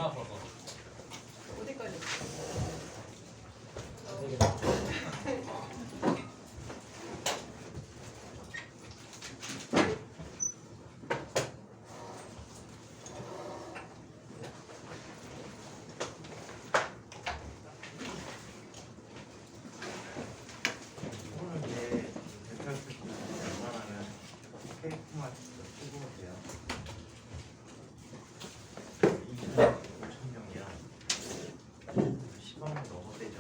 아파서. 어디까지? 이거는 이제 벡터 쓰기 웬만하면 테이프만 쓰고 오세요. 5,000명이야. 10원은 넘어대죠.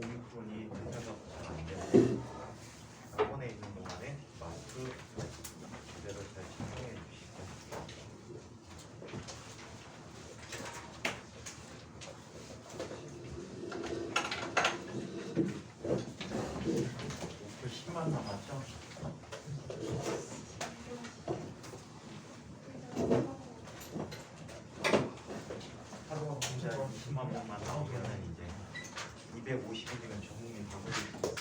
오미크론이 대사가 잘 안 되는데 학원에 있는 동안에 마스크 제대로 잘 착용해 주시고. 목표 10만 남았죠? 하루가 진짜 20만 명만 나오면은 이제 250일이면 전국민 다 먹을 수 있어요.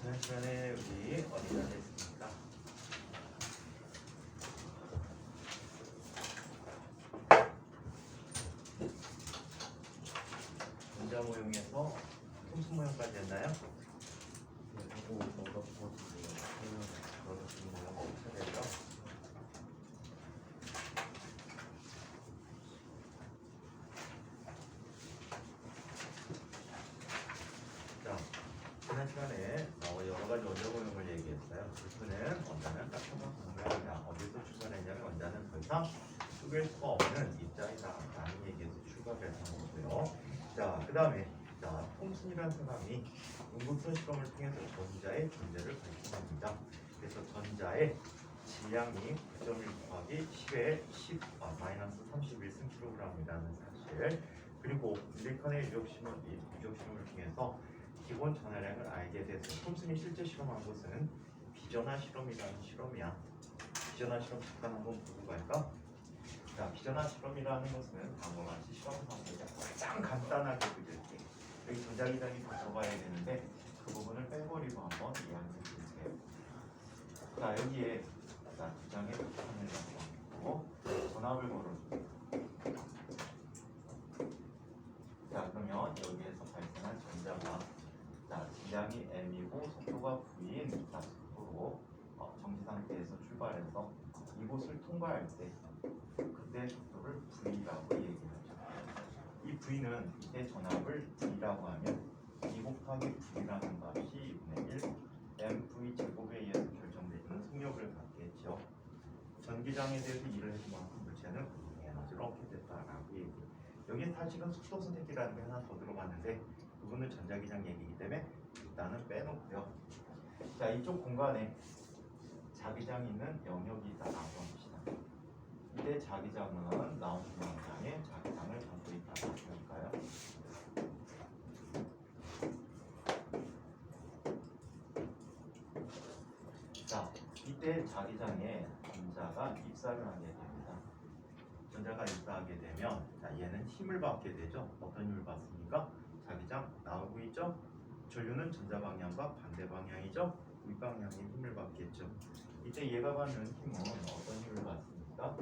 지난 시간에 우리 어디가 됐습니까? 전자 모형에서 톰슨 모형까지 했나요? 자, 지난 시간에 여러 가지 원자 모형을 얘기했어요. 불표는 원자는 따뜻한 공간이다. 어디서 출발했냐면 원자는 더 이상 쪼갤 수가 없는 입자이다라는 얘기에서 출발해서 한 거고요. 자, 그 다음에 톰슨이라는 사람이 응급선 실험을 통해서 전자의 존재를 밝혀냅니다. 그래서 전자의 질량이 9.1 곱하기 10의 10 마이너스 31승kg이라는 사실, 그리고 밀리컨의 유적 실험을 통해서 기본 전하량을 알게 돼서 톰슨이 실제 실험한 것은 비전화 실험이라는 실험이야. 비전화 실험 잠깐 한번 보고 갈까? 자, 비전화 실험이라는 것은 다음과 같이 실험 방법을 가장 간단하게 그릴게. 여기 전자기장이 다 들어가야 되는데 그 부분을 빼버리고 한번 이해해 주세요. 자, 여기에 두 장의 판을 잡고 전압을 걸어줄게요. 자, 그러면 여기에서 발생한 전자가 질량이 m이고 속도가 v인 속도로 정지 상태에서 출발해서 이곳을 통과할 때 그때 속도를 v라고 얘기하죠. 이 v는 이때 전압을 v라고 하면 2 곱하기 v라는 값이 2분의 1 mv 제곱에 의해서 결정되는 속력을 갖겠죠. 전기장에 대해서 일을 해준 만큼 물체는 에너지를 얻게 됐다라고 얘기해요. 여기 사실은 속도 선택기라는 게 하나 더 들어갔는데 그거는 전자기장 얘기이기 때문에 일단은 빼놓고요. 자, 이쪽 공간에 자기장이 있는 영역이 있다라고 합시다. 이때 자기장은 나오는 영장에 자기장을 갖고 있다고 할까요? 자, 이때 자기장에 전자가 입사를 하게 됩니다. 전자가 입사하게 되면 얘는 힘을 받게 되죠. 어떤 힘을 받습니까? 자기장 나오고 있죠. 전류는 전자 방향과 반대 방향이죠. 윗방향에 힘을 받겠죠. 이때 얘가 받는 힘은 어떤 힘을 받습니까?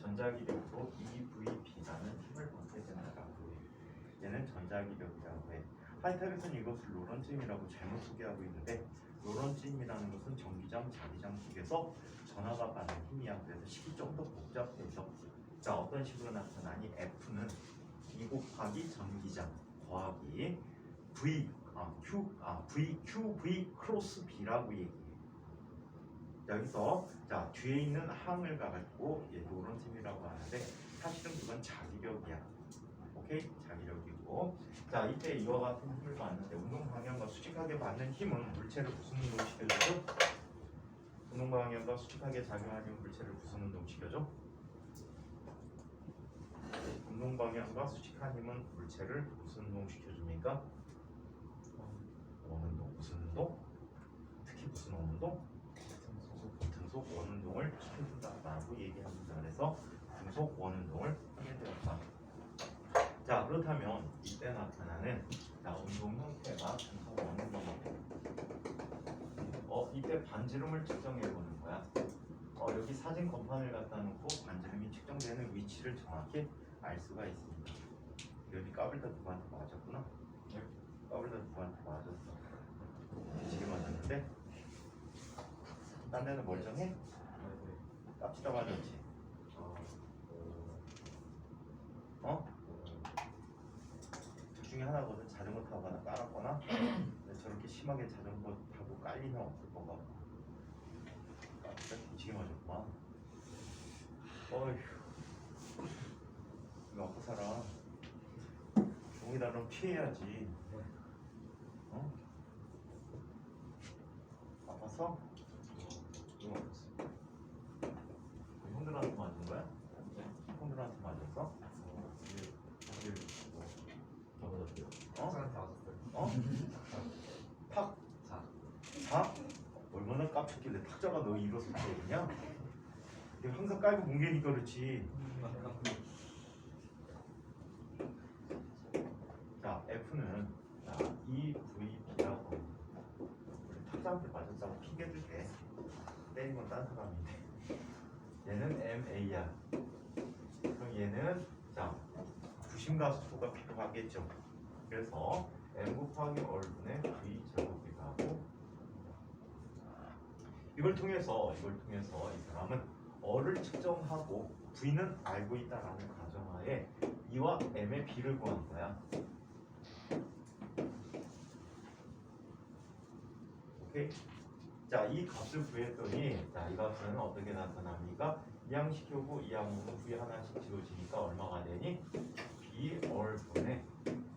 전자기력으로 EVB라는 힘을 받게 된다라고 해요. 얘는 전자기력이라고 해. 하이탑에서는 이것을 로런츠임이라고 잘못 소개하고 있는데 로런츠임이라는 것은 전기장, 자기장 쪽에서 전하가 받는 힘이야. 그래서 식이 좀 더 복잡해져. 자, 어떤 식으로 나타나니? F는 2 곱하기 전기장 더하기 VQV 크로스 B라고 얘기해. 여기서 자 뒤에 있는 항을 가지고 얘 로런츠임이라고 하는데 사실은 그건 자기력이야. 오케이? 자기력이고. 자, 이때 이와 같은 힘을 받는데 운동 방향과 수직하게 받는 힘은 물체를 무슨 운동시켜주죠? 운동 방향과 수직하게 작용하는 물체를 무슨 운동시켜줘? 운동 방향과 수직한 힘은 물체를 무슨 운동시켜줍니까? 원운동. 무슨 운동? 특히 무슨 원운동? 등속 원운동을 시켜준다라고 얘기합니다. 그래서 등속 원운동을 하게 되었다. 자, 그렇다면 이때 나타나는 운동 형태가 등속 원운동이고 이때 반지름을 측정해 보는 거야. 여기 사진 건판을 갖다 놓고 반지름이 측정되는 위치를 정확히 알 수가 있습니다. 여기 까불다 누구한테 맞았구나? 까불다 누구한테 맞았어. 지금 맞았는데 딴 데는 멀쩡해? 깝치다 맞았지? 둘 중에 하나거든. 자전거 타거나 깔았거나. 근데 저렇게 심하게 자전거 타고 깔리면 없을 것 같고 깝치다 뒤지게 맞았구만. 어휴, 이거 먹고 살아. 종이다는 피해야지. 아팠어? 형들한테 맞은 거야? 형들한테 맞았어? 탁? 4? 얼마나 깝쳤길래 탁자가 너 일어서 그러냐? 내가 항상 깔고 뭉개니까 그렇지. 자, F는 EVB라고 우리 탁자한테 맞았다고 핑계들게. 때린 건 딴 사람인데 얘는 MA야. 그럼 얘는 자 부심가속도가 필요하겠죠. 그래서 M 곱하기 R분의 V 제곱이 가고 이걸 통해서 이 사람은 R을 측정하고 V는 알고 있다라는 가정하에 E와 M의 B를 구한 거야. 오케이? 자, 이 값을 구했더니 자, 이 값은 어떻게 나타납니까? 이항시켜고 이항으로 V 하나씩 지워지니까 얼마가 되니? BR분의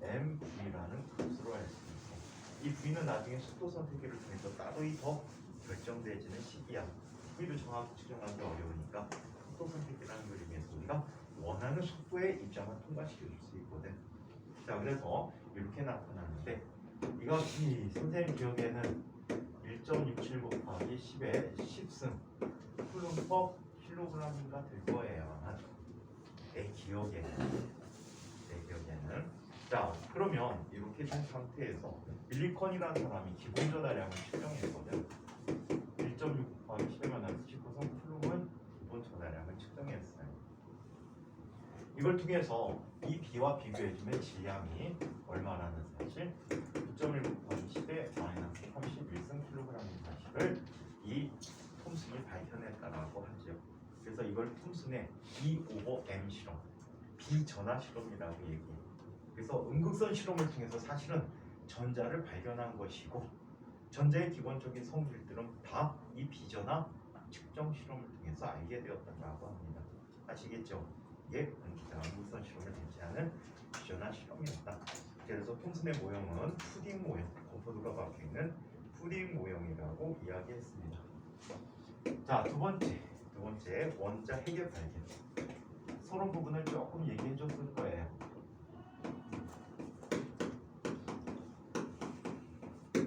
MV라는 값으로 알 수 있어. 이 V는 나중에 속도 선택기를 통해서 따로이 더 결정되어지는 식이야. V도 정확히 측정하기 어려우니까 속도 선택기라는 걸 이용해서 우리가 원하는 속도의 입장을 통과시켜 줄 수 있거든. 자, 그래서 이렇게 나타나는데 이 값이 선생님 기억에는 1.67 곱하기 10의 10승 쿨룸 퍼 킬로그램인가 될 거예요. 내 기억에는. 자, 그러면 이렇게 된 상태에서 밀리컨이라는 사람이 기본 전하량을 측정했거든. 1.6 곱하기 10에 만나서 19성 쿨룸은 기본 전하량을 측정했어요. 이걸 통해서 이 B와 비교해주면 질량이 얼마라는 사실 9.1 곱하기 10에 마이너스 31승 킬로그램인 사실을 이 톰슨이 밝혀냈다라고 하죠. 그래서 이걸 톰슨의 E/M 실험, 비전하 실험이라고 얘기해요. 그래서 음극선 실험을 통해서 사실은 전자를 발견한 것이고 전자의 기본적인 성질들은 다 이 비전하 측정 실험을 통해서 알게 되었다고 합니다. 아시겠죠? 이게 음극선 실험을 대체하는 비전하 실험이었다. 그래서 톰슨의 모형은 푸딩 모형, 건포도가 박혀있는 푸딩 모형이라고 이야기했습니다. 자, 두 번째 원자 핵의 발견. 서론 부분을 조금 얘기해 줬을 거예요.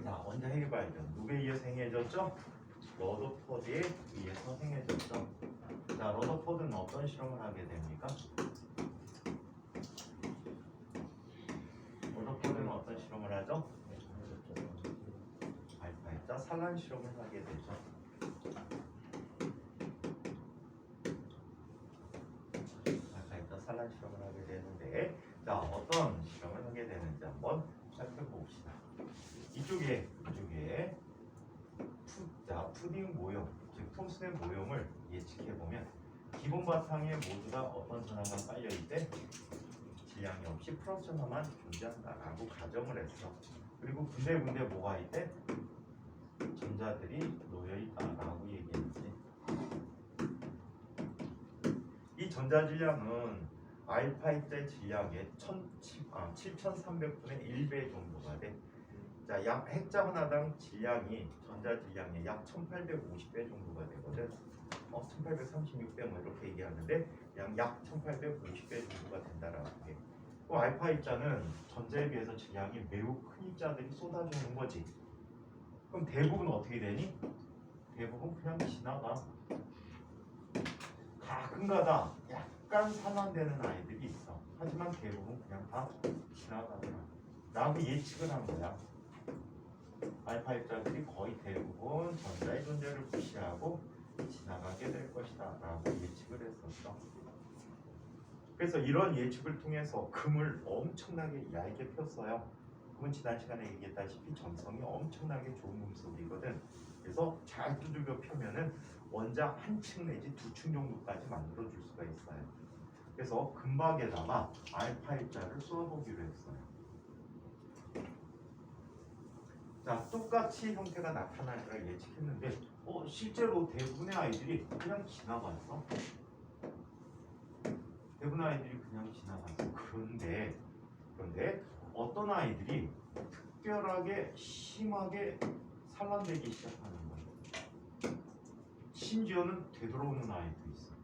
자, 원자 핵의 발견 누구에 의해서 행해졌죠? 러더포드에 의해서 행해졌죠. 자, 러더포드는 어떤 실험을 하게 됩니까? 러더포드는 어떤 실험을 하죠? 발파했죠? 산란 실험을 하게 되죠. 알파입자 산란 실험을 하게 되는데, 자 어떤 실험을 하게 되는지 한번 살펴봅시다. 이쪽에 푸딩 모형, 즉 톰슨의 모형을 예측해 보면 기본 바탕에 모두가 어떤 전하가 깔려 있대? 질량이 없이 플러스 전하만 존재한다라고 가정을 했어. 그리고 군데군데 뭐가 있대? 전자들이 놓여 있다라고 얘기했지. 이 전자 질량은 알파 입자의 질량의 7,300분의 1배 정도가 돼. 자, 약 핵자 하나당 질량이 전자 질량의 약 1,850배 정도가 되거든. 1,836배 뭐 이렇게 얘기하는데 약 1,850배 정도가 된다라고 해. 그 알파 입자는 전자에 비해서 질량이 매우 큰 입자들이 쏟아져 오는 거지. 그럼 대부분 어떻게 되니? 대부분 그냥 지나가. 가끔가다 약간 산란되는 아이들이 있어. 하지만 대부분 그냥 다 지나가더라 라고 예측을 한 거야. 알파 입자들이 거의 대부분 전자의 존재를 무시하고 지나가게 될 것이다 라고 예측을 했었어. 그래서 이런 예측을 통해서 금을 엄청나게 얇게 폈어요. 금은 지난 시간에 얘기했다시피 점성이 엄청나게 좋은 금속이거든. 그래서 잘 두들겨 펴면은 원자 한 층 내지 두 층 정도까지 만들어 줄 수가 있어요. 그래서 금박에다가 알파 입자를 쏘아보기로 했어요. 자, 똑같이 형태가 나타날 거라 예측했는데 실제로 대부분의 아이들이 그냥 지나갔어. 대부분 아이들이 그냥 지나갔어. 그런데 어떤 아이들이 특별하게 심하게 산란되기 시작하는 거예요. 심지어는 되돌아오는 아이도 있어.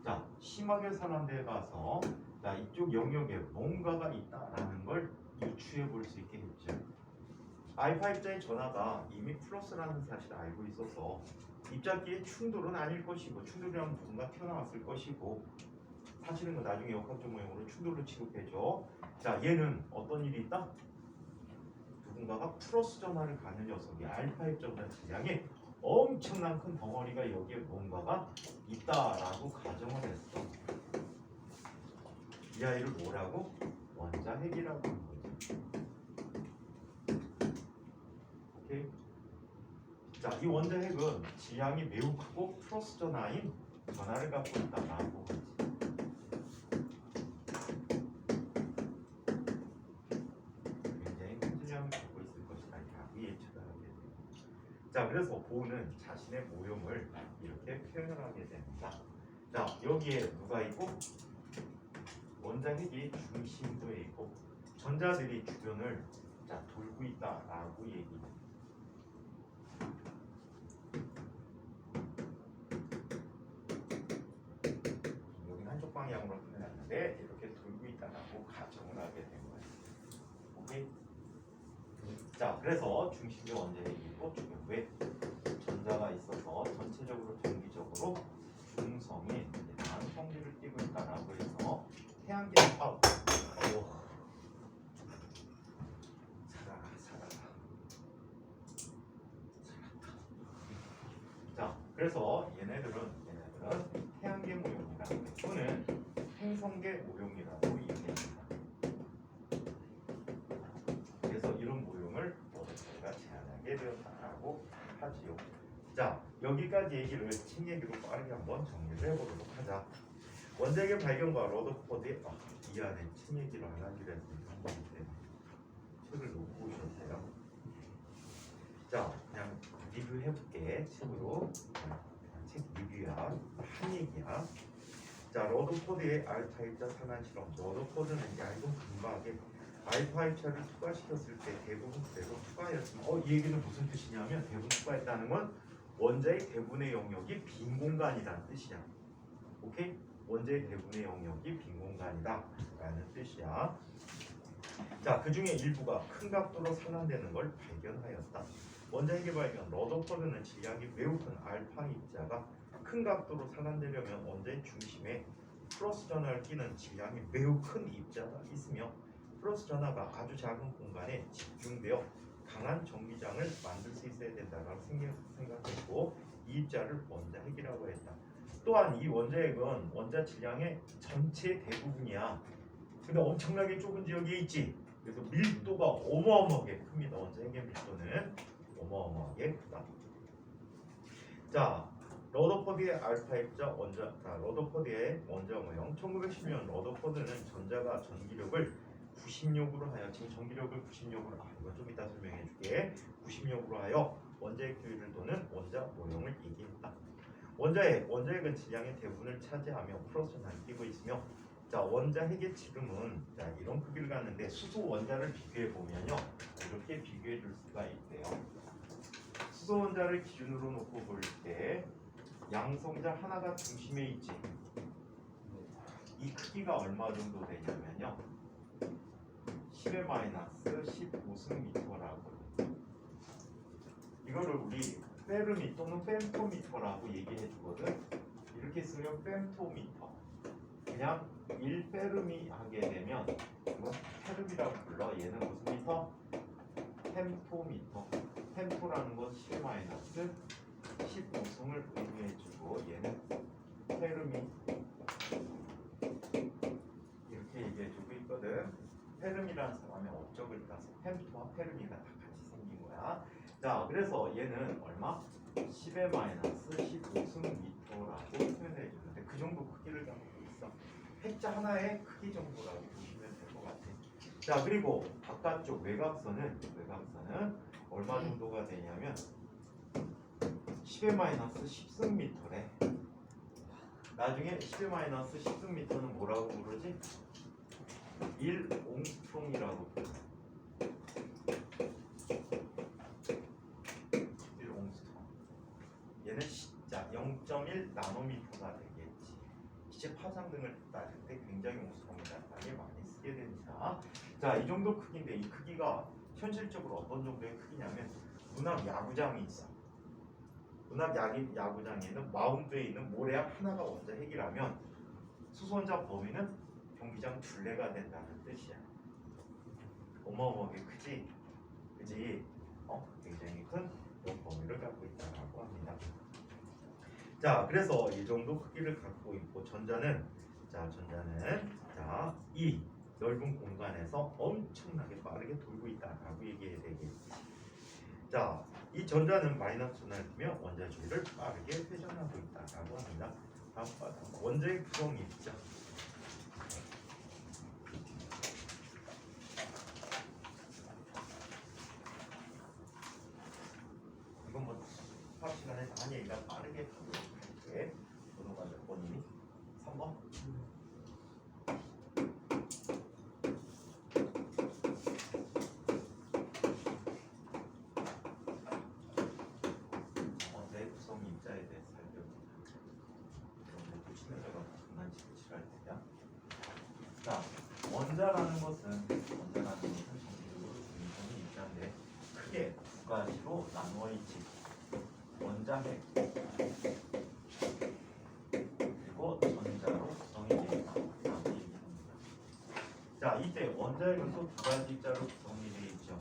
자, 심하게 산란돼 가서 자, 이쪽 영역에 뭔가가 있다라는 걸 유추해 볼 수 있게 했죠. 알파 입자의 전하가 이미 플러스라는 사실을 알고 있어서 입자끼의 충돌은 아닐 것이고, 충돌이라면 누군가 튀어나왔을 것이고, 사실은 그 나중에 역학적 모형으로 충돌로 취급해줘. 자, 얘는 어떤 일이 있다? 누군가가 플러스 전하를 가는 녀석이 알파 입자보다 질량이 엄청난 큰 덩어리가 여기에 뭔가가 있다라고 가정을 했어. 이 아이를 뭐라고? 원자핵이라고 하는 거죠. 오케이? 자, 이 원자핵은 질량이 매우 크고 플러스 전하인 전하를 갖고 있다라고 하지. 굉장히 큰 질량을 갖고 있을 것이다 라고 예측을 하게 돼요. 자, 그래서 보는 자신의 모형을 이렇게 표현을 하게 됩니다. 자, 여기에 누가 있고? 원자핵이 중심부에 있고 전자들이 주변을 돌고 있다라고 얘기해요. 여기는 한쪽 방향으로 표현하는데 이렇게 돌고 있다라고 가정을 하게 된 거예요. 오케이? 자, 그래서 중심에 원자핵이 있고 주변부에 전자가 있어서 전체적으로 정기적으로 중성이 다음 성질을 띠고 있다라고 해서 태양계 살아라. 자, 그래서 얘네들은 태양계 모형이다 또는 행성계 모형이라고 얘기합니다. 그래서 이런 모형을 모델가 제안하게 되었다라고 하지요. 자, 여기까지 얘기를 책 얘기로 빠르게 한번 정리를 해보도록 하자. 원자핵의 발견과 러더포드의 이 안에 책 얘기를 안 하기로 했으니까 한번 책을 놓고 오셨어요. 자, 그냥 리뷰해볼게. 책으로. 책 리뷰야. 한 얘기야. 자, 러더포드의 알파 입자 산란 실험. 러더포드는 얇은 금박에 알파 입자를 투과시켰을 때 대부분 그대로 투과했습니다. 이 얘기는 무슨 뜻이냐면 대부분 투과했다는 건 원자의 대분의 영역이 빈 공간이라는 뜻이야. 오케이? 원자의 대분의 영역이 빈 공간이다 라는 뜻이야. 자, 그 중에 일부가 큰 각도로 산란되는 걸 발견하였다. 원자핵의 발견, 러더포드는 질량이 매우 큰 알파 입자가 큰 각도로 산란되려면 원자의 중심에 플러스 전하를 띠는 질량이 매우 큰 입자가 있으며 플러스 전하가 아주 작은 공간에 집중되어 강한 정비장을 만들 수 있어야 된다라고 생각했고 이 입자를 원자핵이라고 했다. 또한 이 원자핵은 원자 질량의 전체 대부분이야. 근데 엄청나게 좁은 지역에 있지. 그래서 밀도가 어마어마하게 큽니다. 원자핵의 밀도는 어마어마하게 크다. 자, 러더퍼드의 알파 입자 원자, 러더퍼드의 원자 모형. 1910년 러더퍼드는 전자가 전기력을 90력으로 하여, 지금 전기력을 90력으로, 이건 좀 이따 설명해 줄게. 90력으로 하여 원자핵 듀율을 도는 원자 모형을 얘기했다. 원자핵은 질량의 대부분을 차지하며 플러스를 남기고 있으며, 자, 원자핵의 지름은 자, 이런 크기를 갖는데 수소 원자를 비교해 보면요, 이렇게 비교해 줄 수가 있대요. 수소 원자를 기준으로 놓고 볼 때 양성자 하나가 중심에 있지. 이 크기가 얼마 정도 되냐면요, 10의 마이너스 15승미터라고. 이거를 우리 페르미 또는 fem토미터라고 얘기해 주거든. 이렇게 쓰면 fem토미터. 그냥 1페르미 하게 되면 이건 페르미라고 불러. 얘는 무슨 미터? fem토미터. fem토라는 건 10의 마이너스 15승을 의미해 주고, 얘는 페르미 이렇게 얘기해 주고 있거든. 페르미라는 사람의 업적을 따서 fem토와 페르미가 다 같이 생긴 거야. 자, 그래서 얘는 얼마? 10의 마이너스 15승미터라고 표현해 주는데 그 정도 크기를 갖고 있어. 핵자 하나의 크기 정도라고 보시면 될 것 같아. 자, 그리고 바깥쪽 외곽선은 얼마 정도가 되냐면 10의 마이너스 10승미터래. 나중에 10의 마이너스 10승미터는 뭐라고 부르지? 1옹스트롱이라고 부르. 1옹스트롱. 얘는 0.1 나노미터가 되겠지. 기체 파장 등을 따질 때 굉장히 옹스트롱이라는 단위 많이 쓰게 됩니다. 자, 이 정도 크기인데 이 크기가 현실적으로 어떤 정도의 크기냐면, 문학 야구장이 있어. 문학 야구장에는 마운드에 있는 모래알 하나가 원자핵이라면 수소원자 범위는 경기장 둘레가 된다는 뜻이야. 어마어마하게 크지? 그지? 굉장히 큰 범위를 갖고 있다고 합니다. 자, 그래서 이 정도 크기를 갖고 있고, 전자는 이 넓은 공간에서 엄청나게 빠르게 돌고 있다라고 얘기해야 되겠지. 자, 이 전자는 마이너스 분할이며 원자 주위를 빠르게 회전하고 있다라고 합니다. 다음 바탕 원자의 구성이 있죠. 이건 뭐 수학 시간에 다 얘기가 빠르게 할게. 번호가 몇 번이니? 3번? 원자의 구성 입자에 대해서 살펴보자. 그런데 또 친해져가 장난치할 테냐? 자, 원자라는 것은 전기적으로 분명히 입자인데 크게 두 가지로 나누어 있지. 원자핵 그리고 전자로 구성이 되어 있다라고 얘기합니다. 자, 이때 원자핵은 또 두 가지 입자로 구성이 되어 있죠.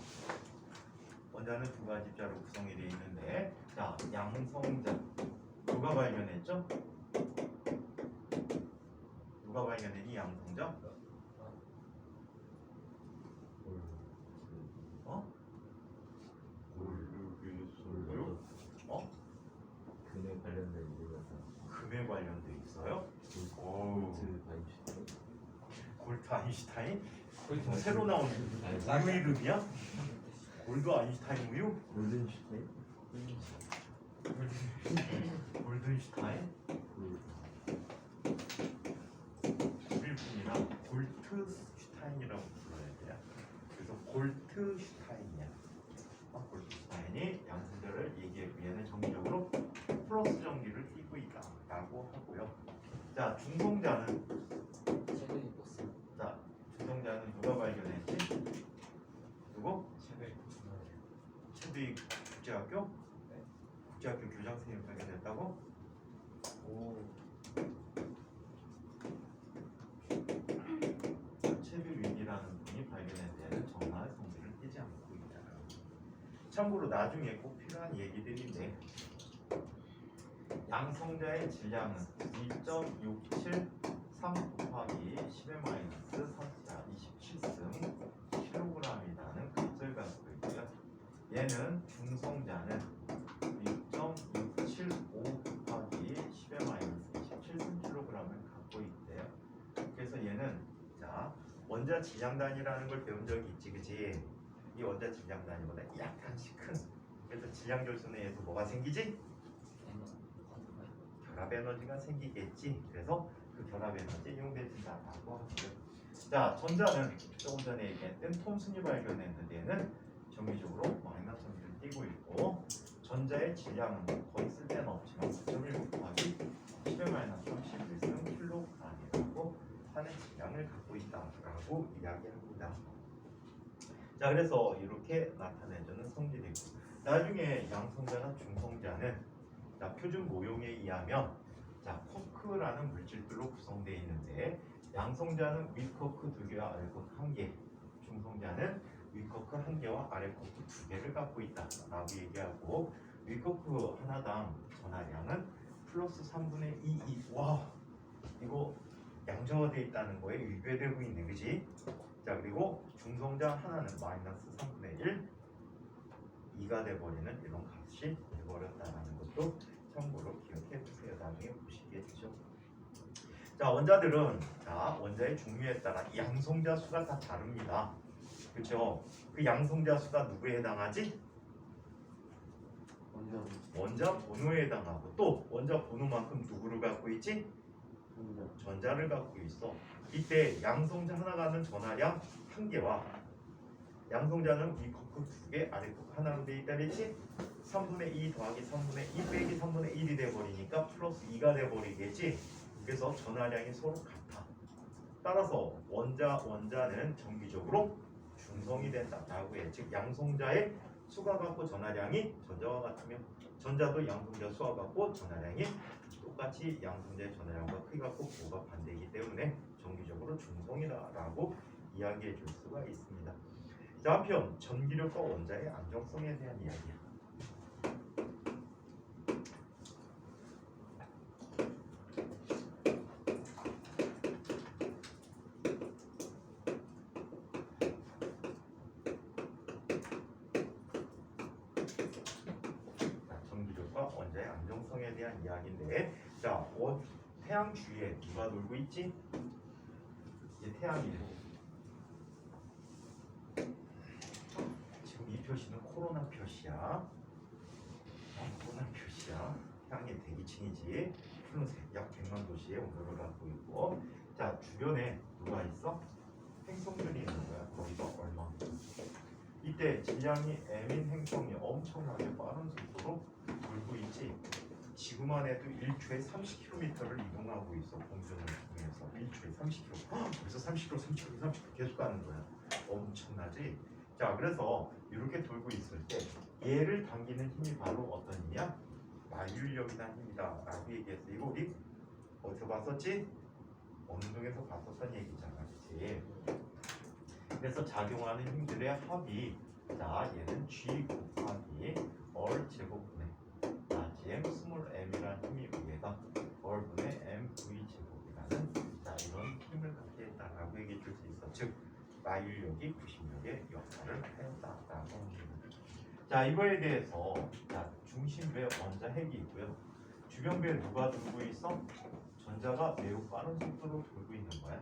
원자는 두 가지 입자로 구성이 되어 있는데, 자, 양성자 누가 발견했죠? 누가 발견했니? 양성자? 금에 관련된 이유가서 금에 관련돼 있어요? 골트 아인슈타인? 뭐 새로 나온 우유 이름이야? 골드 아인슈타인 우유? 골든슈타인? 골든슈타인? 일뿐이나 골트슈타인이라고 불러야 돼요. 그래서 골트슈타인이야. 골트슈타인이 양성자를 얘기했고, 얘는 정기적으로 플러스 전기를 띠고 있다라고 하고요. 자, 중성자는 누가 발견했지? 누구? 체드윅 국제학교? 국제학교 교장 선생님이 발견했다고? 체드윅이라는 분이 발견한 데는 정말 성질을 띄지 않고 있다. 참고로 나중에 꼭 필요한 얘기들인데 양성자의 질량은 2.673 곱하기 10의 마이너스 3자 27승 kg이라는 값을 갖고 있고요. 얘는 중성자는 6.675 곱하기 10의 마이너스 27승 kg을 갖고 있대요. 그래서 얘는 자 원자 질량 단위라는 걸 배운 적이 있지, 그치? 이 원자 질량 단위보다 약간씩 큰. 그래서 질량 결손에서 뭐가 생기지? 결합 에너지가 생기겠지. 그래서 그 결합 에너지 이용된다라고 하고요. 자, 전자는 조금 전에 얘기했던 톰슨이 발견했는데 얘는 정기적으로 마이너스 선을 띄고 있고, 전자의 질량은 거의 쓸 데는 없지만 9.1 곱하기 10의 마이너스 31승 킬로그램이라고 하는 질량을 갖고 있다라고 이야기합니다. 자, 그래서 이렇게 나타내주는 성질이고, 나중에 양성자나 중성자는 자, 표준 모형에 의하면 자, 코크라는 물질들로 구성되어 있는데, 양성자는 윗코크 2개와 아래코크 1개, 중성자는 윗코크 1개와 아래코크 2개를 갖고 있다라고 얘기하고, 윗코크 하나당 전하량은 플러스 3분의 2. 와, 이거 양정화되어 있다는 거에 위배되고 있네, 그지? 자, 그리고 중성자 하나는 마이너스 3분의 1, 2가 돼버리는 이런 값이 돼버렸다는 것도 참고로 기억해 두세요. 나중에 보시겠죠. 자, 원자들은 자, 원자의 종류에 따라 양성자 수가 다 다릅니다. 그렇죠? 그 양성자 수가 누구에 해당하지? 원자 번호에 해당하고, 또 원자 번호만큼 누구를 갖고 있지? 전자를 갖고 있어. 이때 양성자 하나 가는 전하량 1개와 양성자는 위 코크 2개, 아래 코크 하나로 되어 있다 그랬지? 3분의 2 더하기 3분의 2 빼기 3분의 1이 돼버리니까 플러스 2가 돼버리겠지? 그래서 전하량이 서로 같아. 따라서 원자는 정기적으로 중성이 된다라고 해. 즉 양성자의 수가 같고 전하량이 전자와 같으면, 전자도 양성자 수와 같고 전하량이 똑같이 양성자의 전하량과 크기가 같고 부호가 반대이기 때문에 정기적으로 중성이다라고 이야기해 줄 수가 있습니다. 자, 한편 전기력과 원자의 안정성에 대한 이야기야. 전기력과 원자의 안정성에 대한 이야기인데, 자, 태양 주위에 누가 돌고 있지? 이제 태양이고, 지금 이 표시는 코로나 표시야. 코로나 표시야. 태양의 대기층이지. 푸른색 약 100만 도시의 온도를 갖고 있고, 자, 주변에 누가 있어? 행성들이 있는 거야. 거기가 얼마만큼. 이때 질량이 m인 행성이 엄청나게 빠른 속도로 돌고 있지. 지구만 해도 1초에 30km를 이동하고 있어. 공전을 통해서 1초에 30km. 벌써 30km 계속 가는 거야. 엄청나지? 자, 그래서 이렇게 돌고 있을 때 얘를 당기는 힘이 바로 어떤 힘이야? 마율력이라는 힘이다 라고 얘기했어. 이거 우리 어디서 봤었지? 운동에서 봤었던 얘기잖아, 그치? 그래서 작용하는 힘들의 합이, 자, 얘는 G 곱하기 얼 제곱분의 GM 스몰 m이라는 힘이 위에가 얼분의 mv 제곱이라는 자, 이런 힘을 갖게 했다라고 얘기해 줄 수 있어. 즉 마율력이 부심력의 역할을 하였다라고 합니다. 자, 이거에 대해서 자, 중심부에 원자 핵이 있고요. 주변부에 누가 돌고 있어? 전자가 매우 빠른 속도로 돌고 있는 거야.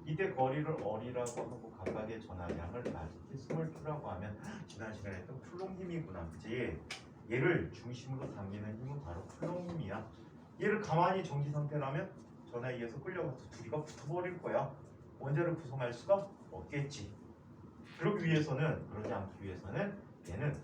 이때 거리를 얼이라고 하고 각각의 전하량을 라지티 스몰 q라고 하면 지난 시간에 했던 쿨롱 힘이구나, 그치? 얘를 중심으로 당기는 힘은 바로 쿨롱 힘이야. 얘를 가만히 정지 상태라면 전하에 의해서 끌려가서 둘이가 붙어버릴 거야. 원자를 구성할 수가 없겠지. 그러기 위해서는, 그러지 않기 위해서는 얘는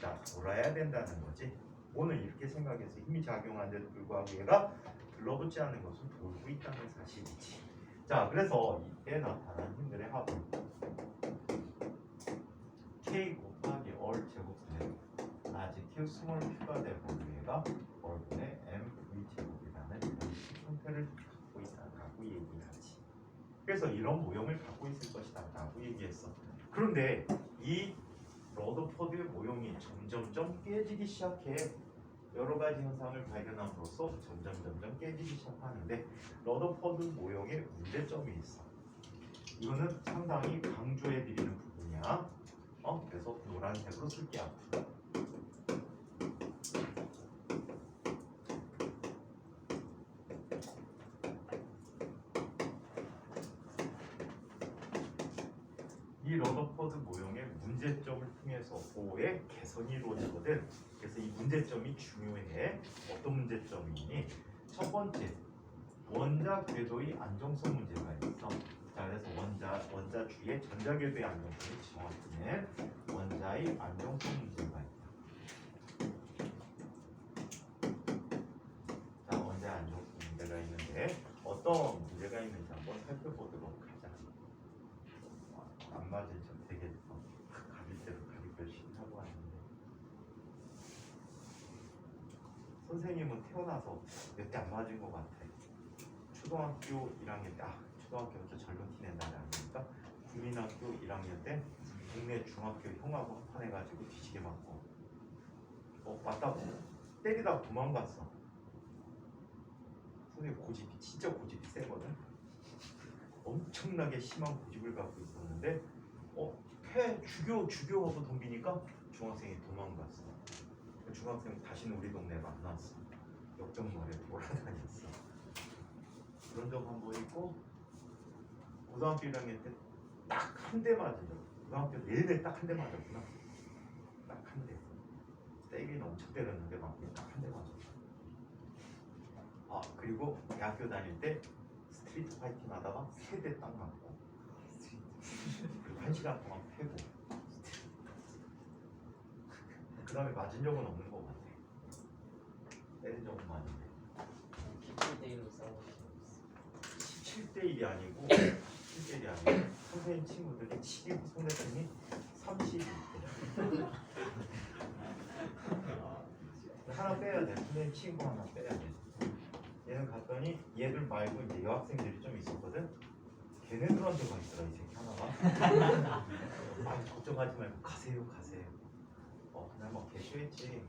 자, 돌아야 된다는 거지. 오늘 이렇게 생각해서 힘이 작용하는데도 불구하고 얘가 들러붙지 않는 것은 돌고 있다는 사실이지. 자, 그래서 이때 나타난 힘들의 합은 K 곱하기 얼 제곱분의 라지 Q 스몰 Q가 되고 얘가 얼분의 MV 제곱이라는 이런 형태를 갖고 있다라고 얘기하지. 그래서 이런 모형을 갖고 있을 것이다 라고 얘기했어. 그런데 이 러더포드의 모형이 점점점 깨지기 시작해. 여러 가지 현상을 발견함으로써 점점 깨지기 시작하는데 러더포드 모형에 문제점이 있어. 이거는 상당히 강조해드리는 부분이야. 그래서 노란색으로 쓸게 앞으로. 이 러더포드 모형의 문제점을 통해서 O의 개선이 이루어지거든. 그래서 이 문제점이 중요해. 어떤 문제점이니? 첫 번째, 원자 궤도의 안정성 문제가 있어. 자, 그래서 원자 주위의 전자 궤도의 안정성이 정확히는 원자의 안정성 문제가 있다. 자, 원자의 안정성 문제가 있는데 어떤 문제가 있는지 한번 살펴보도록 하자. 안 맞은 점 되게 가릴 대로 가리기 열심히 하고 왔는데 선생님은 태어나서 몇 대 안 맞은 것 같아. 초등학교 1학년 때, 초등학교부터 젊은 티 낸다는 아닙니까? 국민학교 1학년 때 동네 중학교 형하고 한판 해가지고 뒤지게 맞고 맞다고 때리다가 도망갔어. 선생님 고집이 진짜 고집이 세거든. 엄청나게 심한 고집을 갖고 있었는데 죽여하고 덤비니까 중학생이 도망갔어. 중학생 다시는 우리 동네에 안 나왔어. 역정거리에 돌아다녔어. 그런 적 한 번 있고 고등학교 1학년 때 딱 한 대 맞은 적. 고등학교 내내 딱 한 대 맞았구나. 딱 한 대. 때리긴 엄청 때렸는데 맞긴 딱 한 대 맞았어. 그리고 대학교 다닐 때 스트리트 파이팅 하다가 3대 딱 맞고 그리고 1시간 동안 패고 그 다음에 맞은 적은 없는 것 같아. 때린 적은 많은데 17대1로 싸우고 17대1이 아니고 17대1이 아니고 선생님 친구들이 7이 손했더니 30이 하나 빼야 돼. 선생님 친구 하나 빼야 돼. 얘는 갔더니 얘들 말고 이제 여학생들이 좀 있었거든. 걔네들한테 가 있더라 이 새끼 하나가. 걱정하지 말고 가세요. 그냥 막 개쉬했지.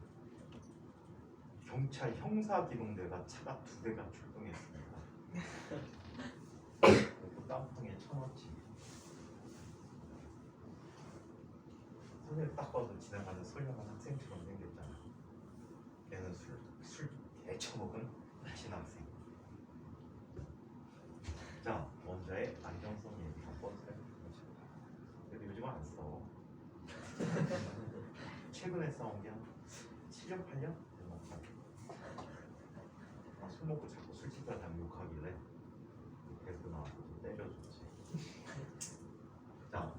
경찰 형사기동대가 차가 2대가 출동했습니다. 그리고 땀통에 쳐넣지. 선생님 딱 봐도 지나가는 선량한 학생처럼 생겼잖아. 걔는 술 개처먹은 신학생. 자, 원자의 안정성 얘기 한번 살펴보자. 근데 요즘 안 써. 최근에 싸운 게 한 7년, 8년? 술 먹고 자꾸 술집가장 욕하길래 데리고 나와서 좀 때려줬지. 자,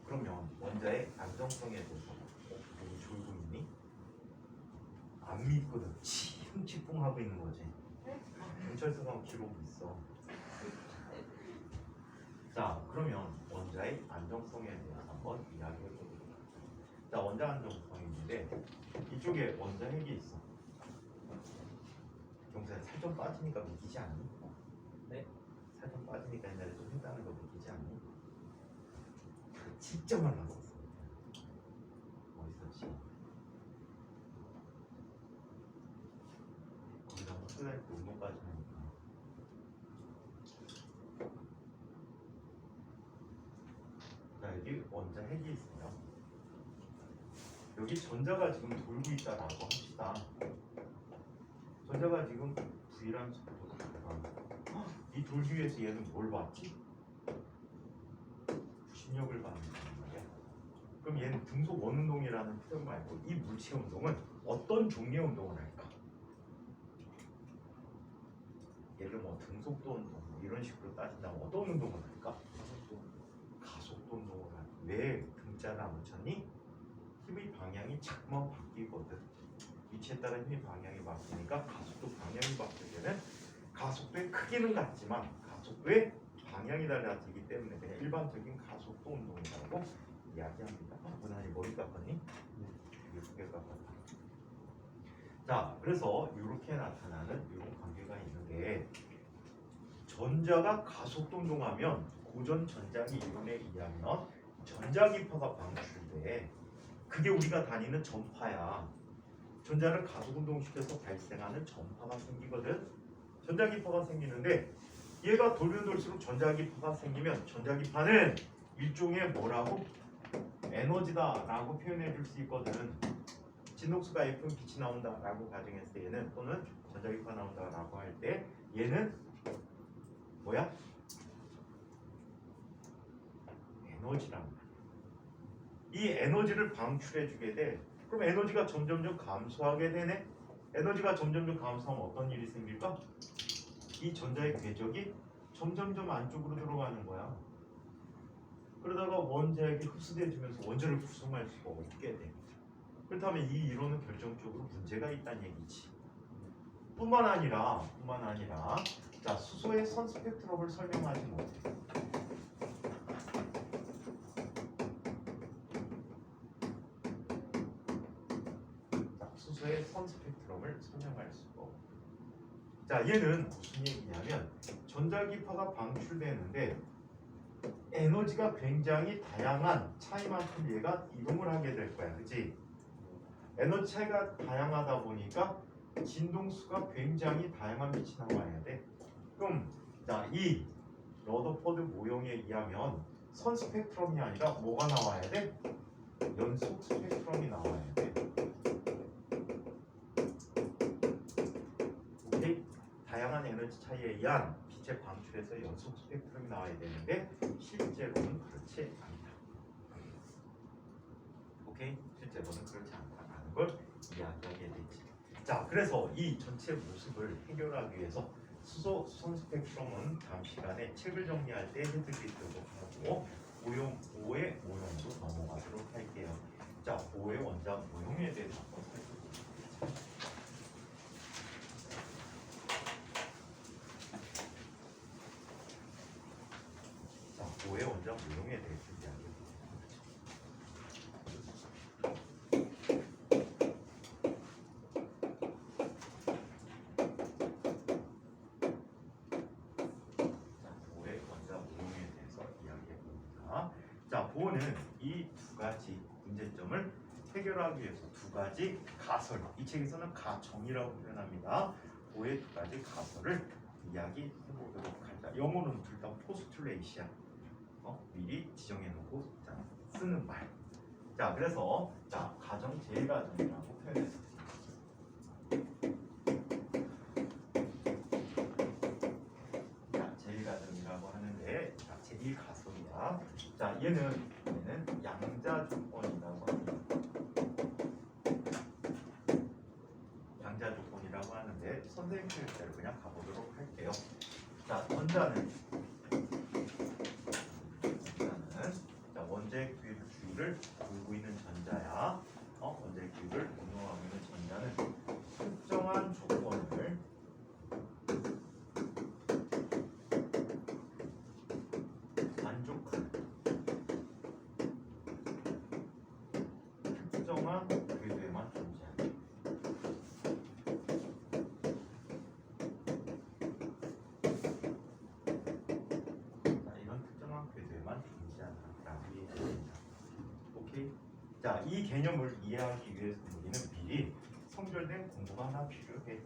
그러면 원자의 안정성에 대해서 너무 졸고 있니? 안 믿거든. 흠칫뿡 하고 있는 거지. 경찰서 가면 기록이 있어. 자, 그러면 원자의 안정성에 대해서 한번 이야기해 보도록 하자. 자, 원자 안정성이 있는데 이쪽에 원자 핵이 있어. 경찰 살 좀 빠지니까 믿기지 않니? 네? 살 좀 빠지니까 옛날에 좀 했다는 거 믿기지 않니? 진짜 말랐었어. 멋있었지. 거기다 초등학교 운동까지 하니까. 자, 여기 원자 핵이 있어요. 여기 전자가 지금 돌고 있다라고 합시다. 전자가 지금 V라는 속도로 돌아가. 이 돌기 위해서 얘는 뭘 받지? 부신력을 받는 거야. 그럼 얘는 등속 원운동이라는 표현 말고 이 물체 운동은 어떤 종류의 운동을 할까? 예를 뭐 등속도 운동 이런 식으로 따진다면 어떤 운동을 할까? 가속도 운동을 할까? 왜 등자를 안 붙였니? 힘의 방향이 자꾸만 바뀌거든. 위치에 따라 힘의 방향이 바뀌니까 가속도 방향이 바뀔 때는 가속도의 크기는 같지만 가속도의 방향이 달라지기 때문에 그냥 일반적인 가속도 운동이라고 이야기합니다. 무난히 머리 깎았니? 이렇게 깎았다. 자, 그래서 이렇게 나타나는 이런 관계가 있는 게 전자가 가속도 운동하면 고전 전자기 이론에 의하면 전자 전자기파가 방출돼. 그게 우리가 다니는 전파야. 전자를 가속운동시켜서 발생하는 전파가 생기거든. 전자기파가 생기는데 얘가 돌면 돌수록 전자기파가 생기면 전자기파는 일종의 뭐라고? 에너지다라고 표현해 줄 수 있거든. 진동수가 F는 빛이 나온다라고 가정했을 때 얘는 또는 전자기파 나온다라고 할 때 얘는 뭐야? 에너지란 말이야. 이 에너지를 방출해 주게 돼. 그럼 에너지가 점점점 감소하게 되네. 에너지가 점점점 감소하면 어떤 일이 생길까? 이 전자의 궤적이 점점점 안쪽으로 들어가는 거야. 그러다가 원자에게 흡수돼주면서 원자를 구성할 수가 없게 돼. 그렇다면 이 이론은 결정적으로 문제가 있다는 얘기지. 뿐만 아니라 자, 수소의 선 스펙트럼을 설명하지 못해. 자, 수소의 선 스펙트럼을 설명할 수가 없고. 자, 얘는 무슨 얘기냐면 전자기파가 방출되는데 에너지가 굉장히 다양한 차이만큼 얘가 이동을 하게 될 거야. 그치? 에너지 차이가 다양하다 보니까 진동수가 굉장히 다양한 빛이 나와야 돼. 그럼 자, 이 러더포드 모형에 의하면 선 스펙트럼이 아니라 뭐가 나와야 돼? 연속 스펙트럼이 나와야 돼. 오케이? 다양한 에너지 차이에 의한 빛의 방출에서 연속 스펙트럼이 나와야 되는데 실제로는 그렇지 않다. 오케이? 실제로는 그렇지 않다라는 걸 이야기하게 되지. 자, 그래서 이 전체 모습을 해결하기 위해서 수소 선 스펙트럼은 다음 시간에 책을 정리할 때 해드리도록 하고 5의 모형으로 넘어가도록 할게요. 자, 5의 원자 모형에 대해서 한번 살펴보겠습니다. 자, 5의 원자 모형에 대해서 이야기해 자, 보호는 이 두 가지 문제점을 해결하기 위해서 두 가지 가설, 이 책에서는 가정이라고 표현합니다. 보호의 두 가지 가설을 이야기해 보도록 할까. 영어로는 둘 다 포스툴레이시야. 미리 지정해 놓고 쓰는 말. 자, 그래서 자, 가정 제1가정이라고 표현했습니다. 자, 제1가정이라고 하는데 자, 제1가설이야. 자, 얘는 양자 조건이라고 합니다. 양자 조건이라고 하는데 선생님 표현대로 그냥 가보도록 할게요. 자, 전자는 자, 원자의 주위를 돌고 있는 전자야. 원자의 주위를 운동하고 있는 전자는 특정한 조건을 만족하는 특정한 궤도에만 존재한다. 자, 이런 특정한 궤도에만 존재한다라고 얘기합니다. 오케이? 자, 이 개념을 이해하기 위해서 우리는 미리 성별된 공부가 하나 필요해.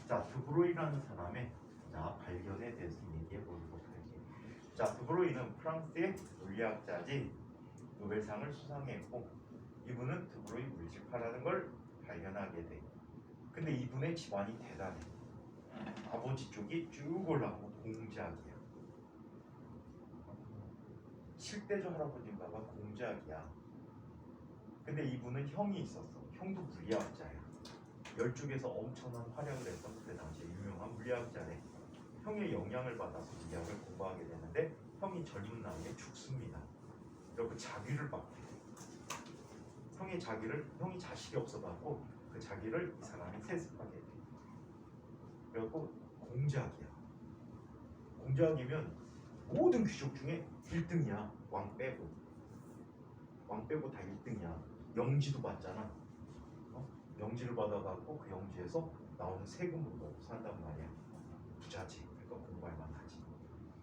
자, 드브로이라는 사람의 발견에 대해서 얘기해 보도록 할게요. 자, 드브로이는 프랑스의 물리학자지 노벨상을 수상했고 이분은 드브로이 물질파라는 걸 발견하게 돼. 근데 이분의 집안이 대단해. 아버지 쪽이 쭉 올라가고 공작이야. 칠대조 할아버지인가가 공작이야. 근데 이분은 형이 있었어. 형도 물리학자야. 열쪽에서 엄청난 활약을 했던 그때 당시에 유명한 물리학자래. 형의 영향을 받아서 물리학을 공부하게 되는데 형이 젊은 나이에 죽습니다. 그리고 자기를 맡게 돼. 형이 자식이 없어갖고 그 자기를 이 사람이 세습하게 돼. 그래갖고 공작이야. 공작이면 모든 귀족 중에 1등이야. 왕 빼고 다 1등이야. 영지도 받잖아. 영지를 받아갖고 그 영지에서 나오는 세금으로 먹고 산단 말이야. 부자지. 그러니까 공부할 만하지.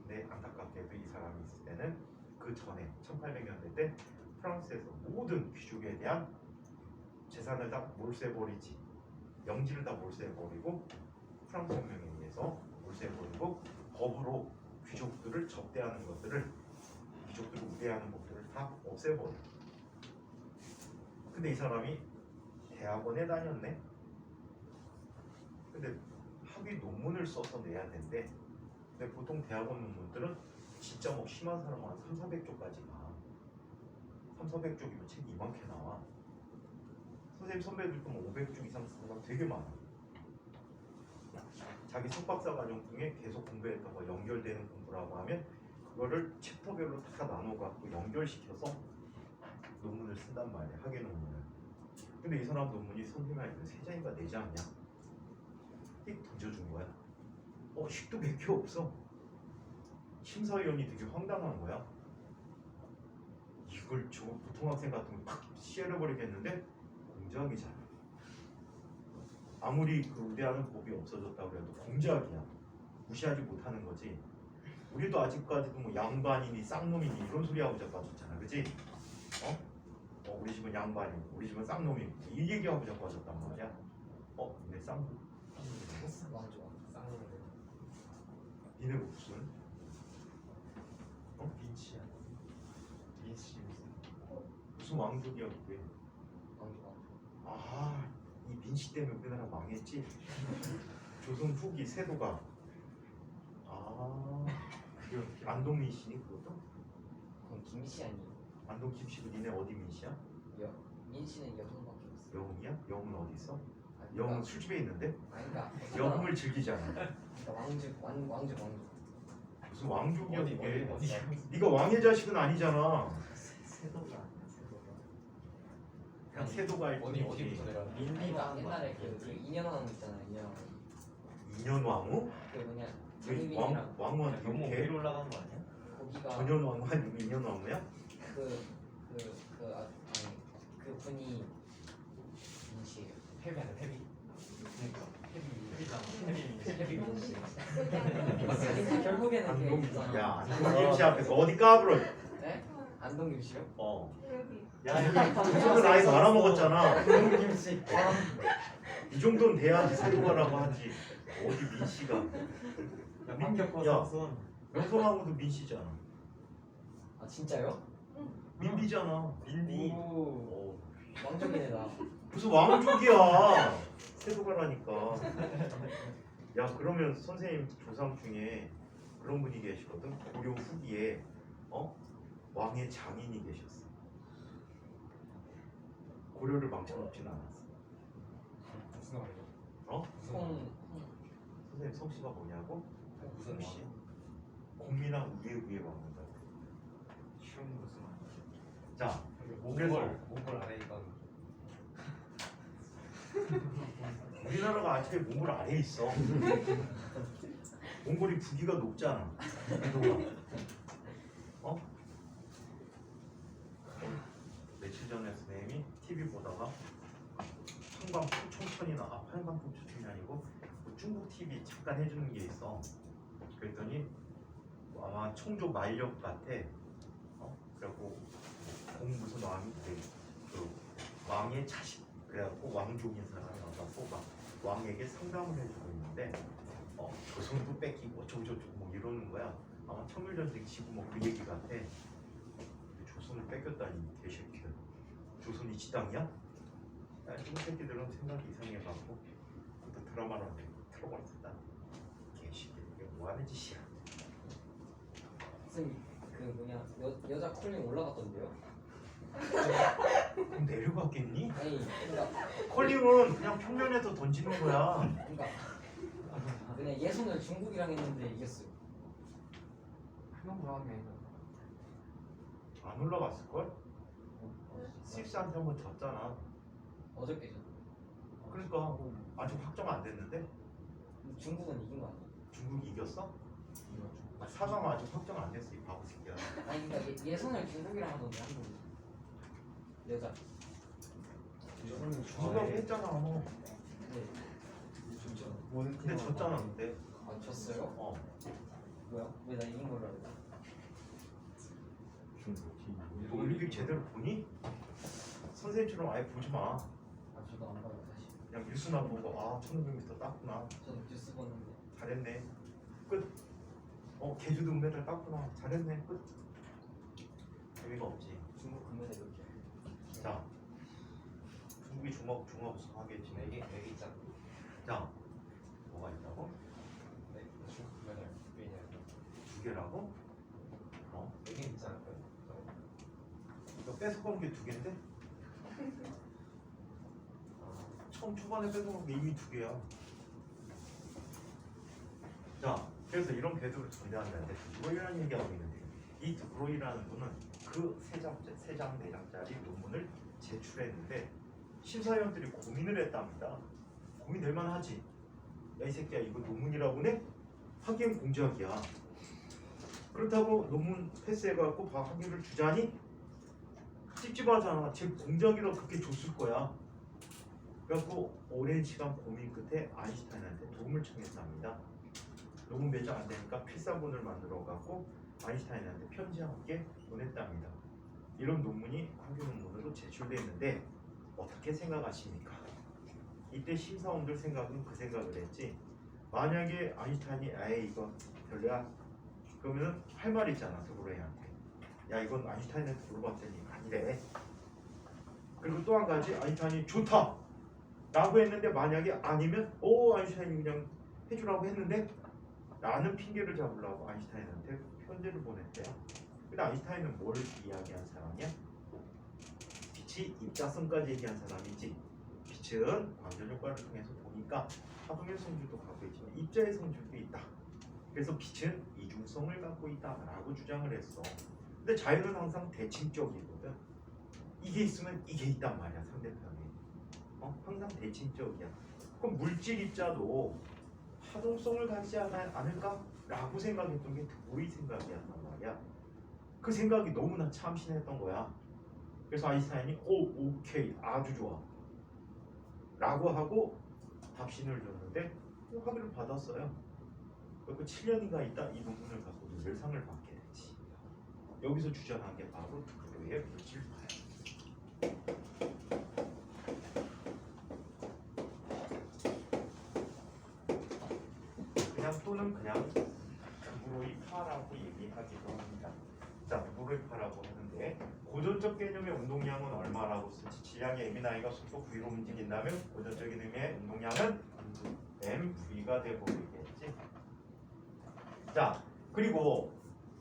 근데 안타깝게도 이 사람이 있을 때는 그 전에 1800년대 때 프랑스에서 모든 귀족에 대한 재산을 다 몰수해버리지. 영지를 다 몰수해버리고 프랑스 혁명에 의해서 몰수해버리고 법으로 귀족들을 접대하는 것들을 귀족들을 우대하는 것들을 다 없애버려. 근데 이 사람이 대학원에 다녔네. 근데 학위 논문을 써서 내야 된대. 근데 보통 대학원 논문들은 진짜 뭐 심한 사람은 한 3,400쪽까지 가. 3,400쪽이면 책 이만큼 나와. 선생님 선배들도 뭐 500쪽 이상 쓰는 사람 되게 많아. 자기 석박사 과정 중에 계속 공부했던 거 연결되는 공부라고 하면 그거를 챕터별로 다 나눠갖고 연결시켜서 논문을 쓴단 말이야. 학위 논문을. 근데 이 사람 논문이 선생님한테 3장인가 4장이야. 띡 던져준 거야. 식도 100개 없어. 심사위원이 되게 황당한 거야. 이걸 저 보통 학생 같은 거 팍 씌워버리겠는데 공작이잖아. 아무리 그 우대하는 법이 없어졌다고 해도 공작이야. 무시하지 못하는 거지. 우리도 아직까지도 뭐 양반이니 쌍놈이니 이런 소리 하고 자빠졌잖아, 그지? 우리 집은 양반이고 우리 집은 쌍놈이고 이 얘기하고 자빠졌단 말이야. 근데 쌍놈. 왕조 쌍놈이 니네 무슨? 민치야. 민치 무슨 왕족이야 그게? 왕조 이 민씨 때문에 우리나라 망했지? 조선 후기 세도가 그게 안동 민씨니 그것도? 그건 김씨 아니에요? 안동 김씨도 니네 어디 민씨야? 민씨는 여성밖에 없어요. 영웅이야? 영웅은 어디 있어? 아니, 영웅은 술집에 있는데? 그러니까 영웅을 즐기잖아. 그러니까 왕족 무슨 왕족이야 어디, 그게? 어디? 네가 왕의 자식은 아니잖아. 세도가 아니야 세도가. 그냥 세도가 일 어디부터 뿐이지. 내가 그러니까 민비가 옛날에 그 인현왕 있잖아요. 인현왕. 인현왕후? 그 뭐냐 그 장희빈이랑 왕후한테 너무 이렇게 위로 올라간 거 아니야? 거기가 전현왕후 아니면 인현왕후야? 아니 그 분이 민씨예요. 패비 아니야 패비. 그러니까 패비잖아. 헤비 민씨. 결국에는 안동 그 있잖아. 야 안동 김씨 앞에서 어디 까불어? 네? 안동 김씨요? 야 이 정도 나이 말아먹었잖아. 김씨. 이 정도는 돼야지 세도가라고 하지. 어디 민씨가? 민격고 야. 삼선. 명성황후도 민씨잖아. 아 진짜요? 민비잖아. 민비. 오 왕족이네 나. 무슨 왕족이야? 세도가라니까. 야 그러면 선생님 조상 중에 그런 분이 계시거든. 고려 후기에 왕의 장인이 계셨어. 고려를 망쳐놓진 않았어. 무슨 말이야? 무슨 말? 선생님 성씨가 뭐냐고? 무슨 홍씨. 말? 공민왕 우예우예 왕인가. 쉬운 무슨 말? 자 몽골 아래 있던. 우리나라가 아직에 몽골 아래에 있어. 몽골이 부기가 높잖아. 며칠 전에 선생님이 TV 보다가 한강풍 춘천이 아니고 뭐 중국 TV 잠깐 해주는 게 있어. 그랬더니 아마 청조 말력 같아. 그래갖고 무슨 왕이 그 왕의 자식 그래갖고 왕족인 사람이 와서 막 왕에게 상담을 해주고 있는데 조선도 뺏기고 어쩌고저쩌고 뭐 이러는 거야. 아마 청일전쟁 지고 뭐 그 얘기 같아. 조선을 뺏겼다니 개새끼야. 조선이 지 땅이야? 야, 중국 새끼들은 생각이 이상해갖고 또 드라마를 틀어버렸다. 개새끼 이게 뭐하는 짓이야. 선생님 그 뭐냐 여자 콜링 올라갔던데요? 그럼 내려갔겠니? 아니 그러니까 컬링은 그냥 평면에서 던지는 거야. 그냥 예선을 중국이랑 했는데 이겼어요. 한번 물어봤네. 안 올라갔을걸? 스위스한테 한번 졌잖아. 어저께 전 그러니까 아직 확정 안 됐는데 중국은 이긴 거 아니에요? 중국이 이겼어? 4강 아직 확정 안 됐어 이 바보 새끼야. 아니 그러니까 예선을 중국이랑 하던데 한국 여자. 중국하고 했잖아. 네. 근데 졌잖아 근데. 아 졌어요? 뭐야? 왜 나 이긴 걸로 알고? 너 올림픽 제대로 보니? 선생님처럼 아예 보지 마. 아 저도 안 봐요 사실. 그냥 뉴스만 보고 아 1500m 땄구나. 저도 뉴스 봤는데. 잘했네. 끝. 제주도 은메달 땄구나. 잘했네. 끝. 재미가 없지. 중국 금메달 이렇게. 자, 중국이 종합 우승 하겠지. 네개 있잖아. 자, 뭐가 있다고? 네, 중국 금메달 왜냐? 2개라고? 네개 있지 않을까요? 이거 뺏어간 게 2개인데? 처음 초반에 뺏어간 게 이미 2개야. 자, 그래서 이런 궤도를 존재한다는데 드브로이라는 얘기하고 있는데 이 드브로이라는 분은 그 3장, 4장짜리 논문을 제출했는데 심사위원들이 고민을 했답니다. 고민될 만하지. 야 이 새끼야 이거 논문이라고 해? 학예는 공작이야. 그렇다고 논문 패스해갖고 학예를 주자니? 찝찝하잖아. 제 공작이라 그렇게 줬을 거야. 그래갖고 오랜 시간 고민 끝에 아인슈타인한테 도움을 청했답니다. 논문 몇 장 안 되니까 필사본을 만들어갖고 아인슈타인한테 편지와 함께 보냈답니다. 이런 논문이 학예 논문으로 제출됐는데 어떻게 생각하십니까? 이때 심사원들 생각은 그 생각을 했지. 만약에 아인슈타인이 아예 이거 별로야 그러면은 할 말이 있잖아 드브로이한테. 야 이건 아인슈타인한테 물어봤더니 아니래. 그리고 또 한 가지 아인슈타인이 좋다 라고 했는데 만약에 아니면 아인슈타인이 그냥 해주라고 했는데 라는 핑계를 잡으려고 아인슈타인한테 편지를 보냈대요. 근데 아인슈타인은 뭘 이야기한 사람이야? 빛이 입자성까지 얘기한 사람이지. 빛은 광전 효과를 통해서 보니까 하동의 성질도 갖고 있지만 입자의 성질도 있다. 그래서 빛은 이중성을 갖고 있다라고 주장을 했어. 근데 자연은 항상 대칭적이거든. 이게 있으면 이게 있단 말이야 상대편에. 항상 대칭적이야. 그럼 물질 입자도 하동성을 가지지 않을까? 라고 생각했던 게 드브로이 생각이었단 말이야. 그 생각이 너무나 참신했던 거야. 그래서 아인슈타인이 오케이 아주 좋아 라고 하고 답신을 줬는데 학위를 받았어요. 그리고 7년인가 있다 이 논문을 갖고 노벨상을 받게 되지. 여기서 주장한 게 바로 드브로이의 물질파야. 또는 그냥 드브로이파라고 얘기하기도 합니다. 자, 드브로이파라고 하는데 고전적 개념의 운동량은 얼마라고 쓰지? 질량의 m이나이가 속도 v로 움직인다면 고전적인 의미의 운동량은 mv가 되어버리겠지. 자, 그리고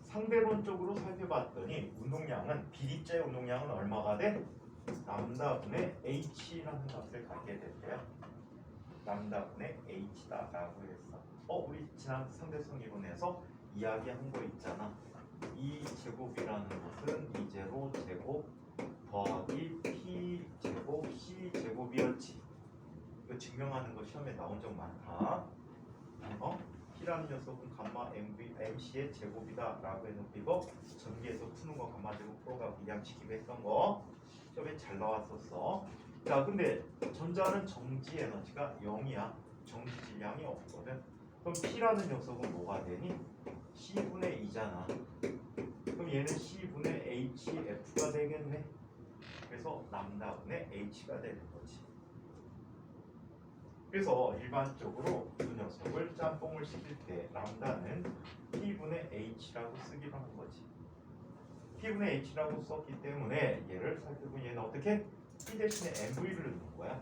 상대론적으로 살펴봤더니 운동량은 비립자의 운동량은 얼마가 돼? 람다분의 h라는 값을 갖게 된대요. 람다분의 h다라고 했어. 우리 지난 상대성 이론에서 이야기한 거 있잖아. 이 제곱이라는 것은 이제로 제곱 더하기 p 제곱 c 제곱이었지. 이거 증명하는 거 시험에 나온 적 많다. p라는 녀석은 감마 mc의 제곱이다라고 해놓고 이거 전기에서 푸는 거 감마 제곱 풀어가고 이양시키고 했던 거 시험에 잘 나왔었어. 자, 근데 전자는 정지 에너지가 0이야. 정지 질량이 없거든. 그럼 P라는 녀석은 뭐가 되니? C분의 2잖아. 그럼 얘는 C분의 HF가 되겠네. 그래서 람다분의 H가 되는 거지. 그래서 일반적으로 이 녀석을 짬뽕을 시킬 때 람다는 P분의 H라고 쓰기로 한 거지. P분의 H라고 썼기 때문에 얘를 살펴보면 얘는 어떻게? P 대신에 MV를 넣는 거야.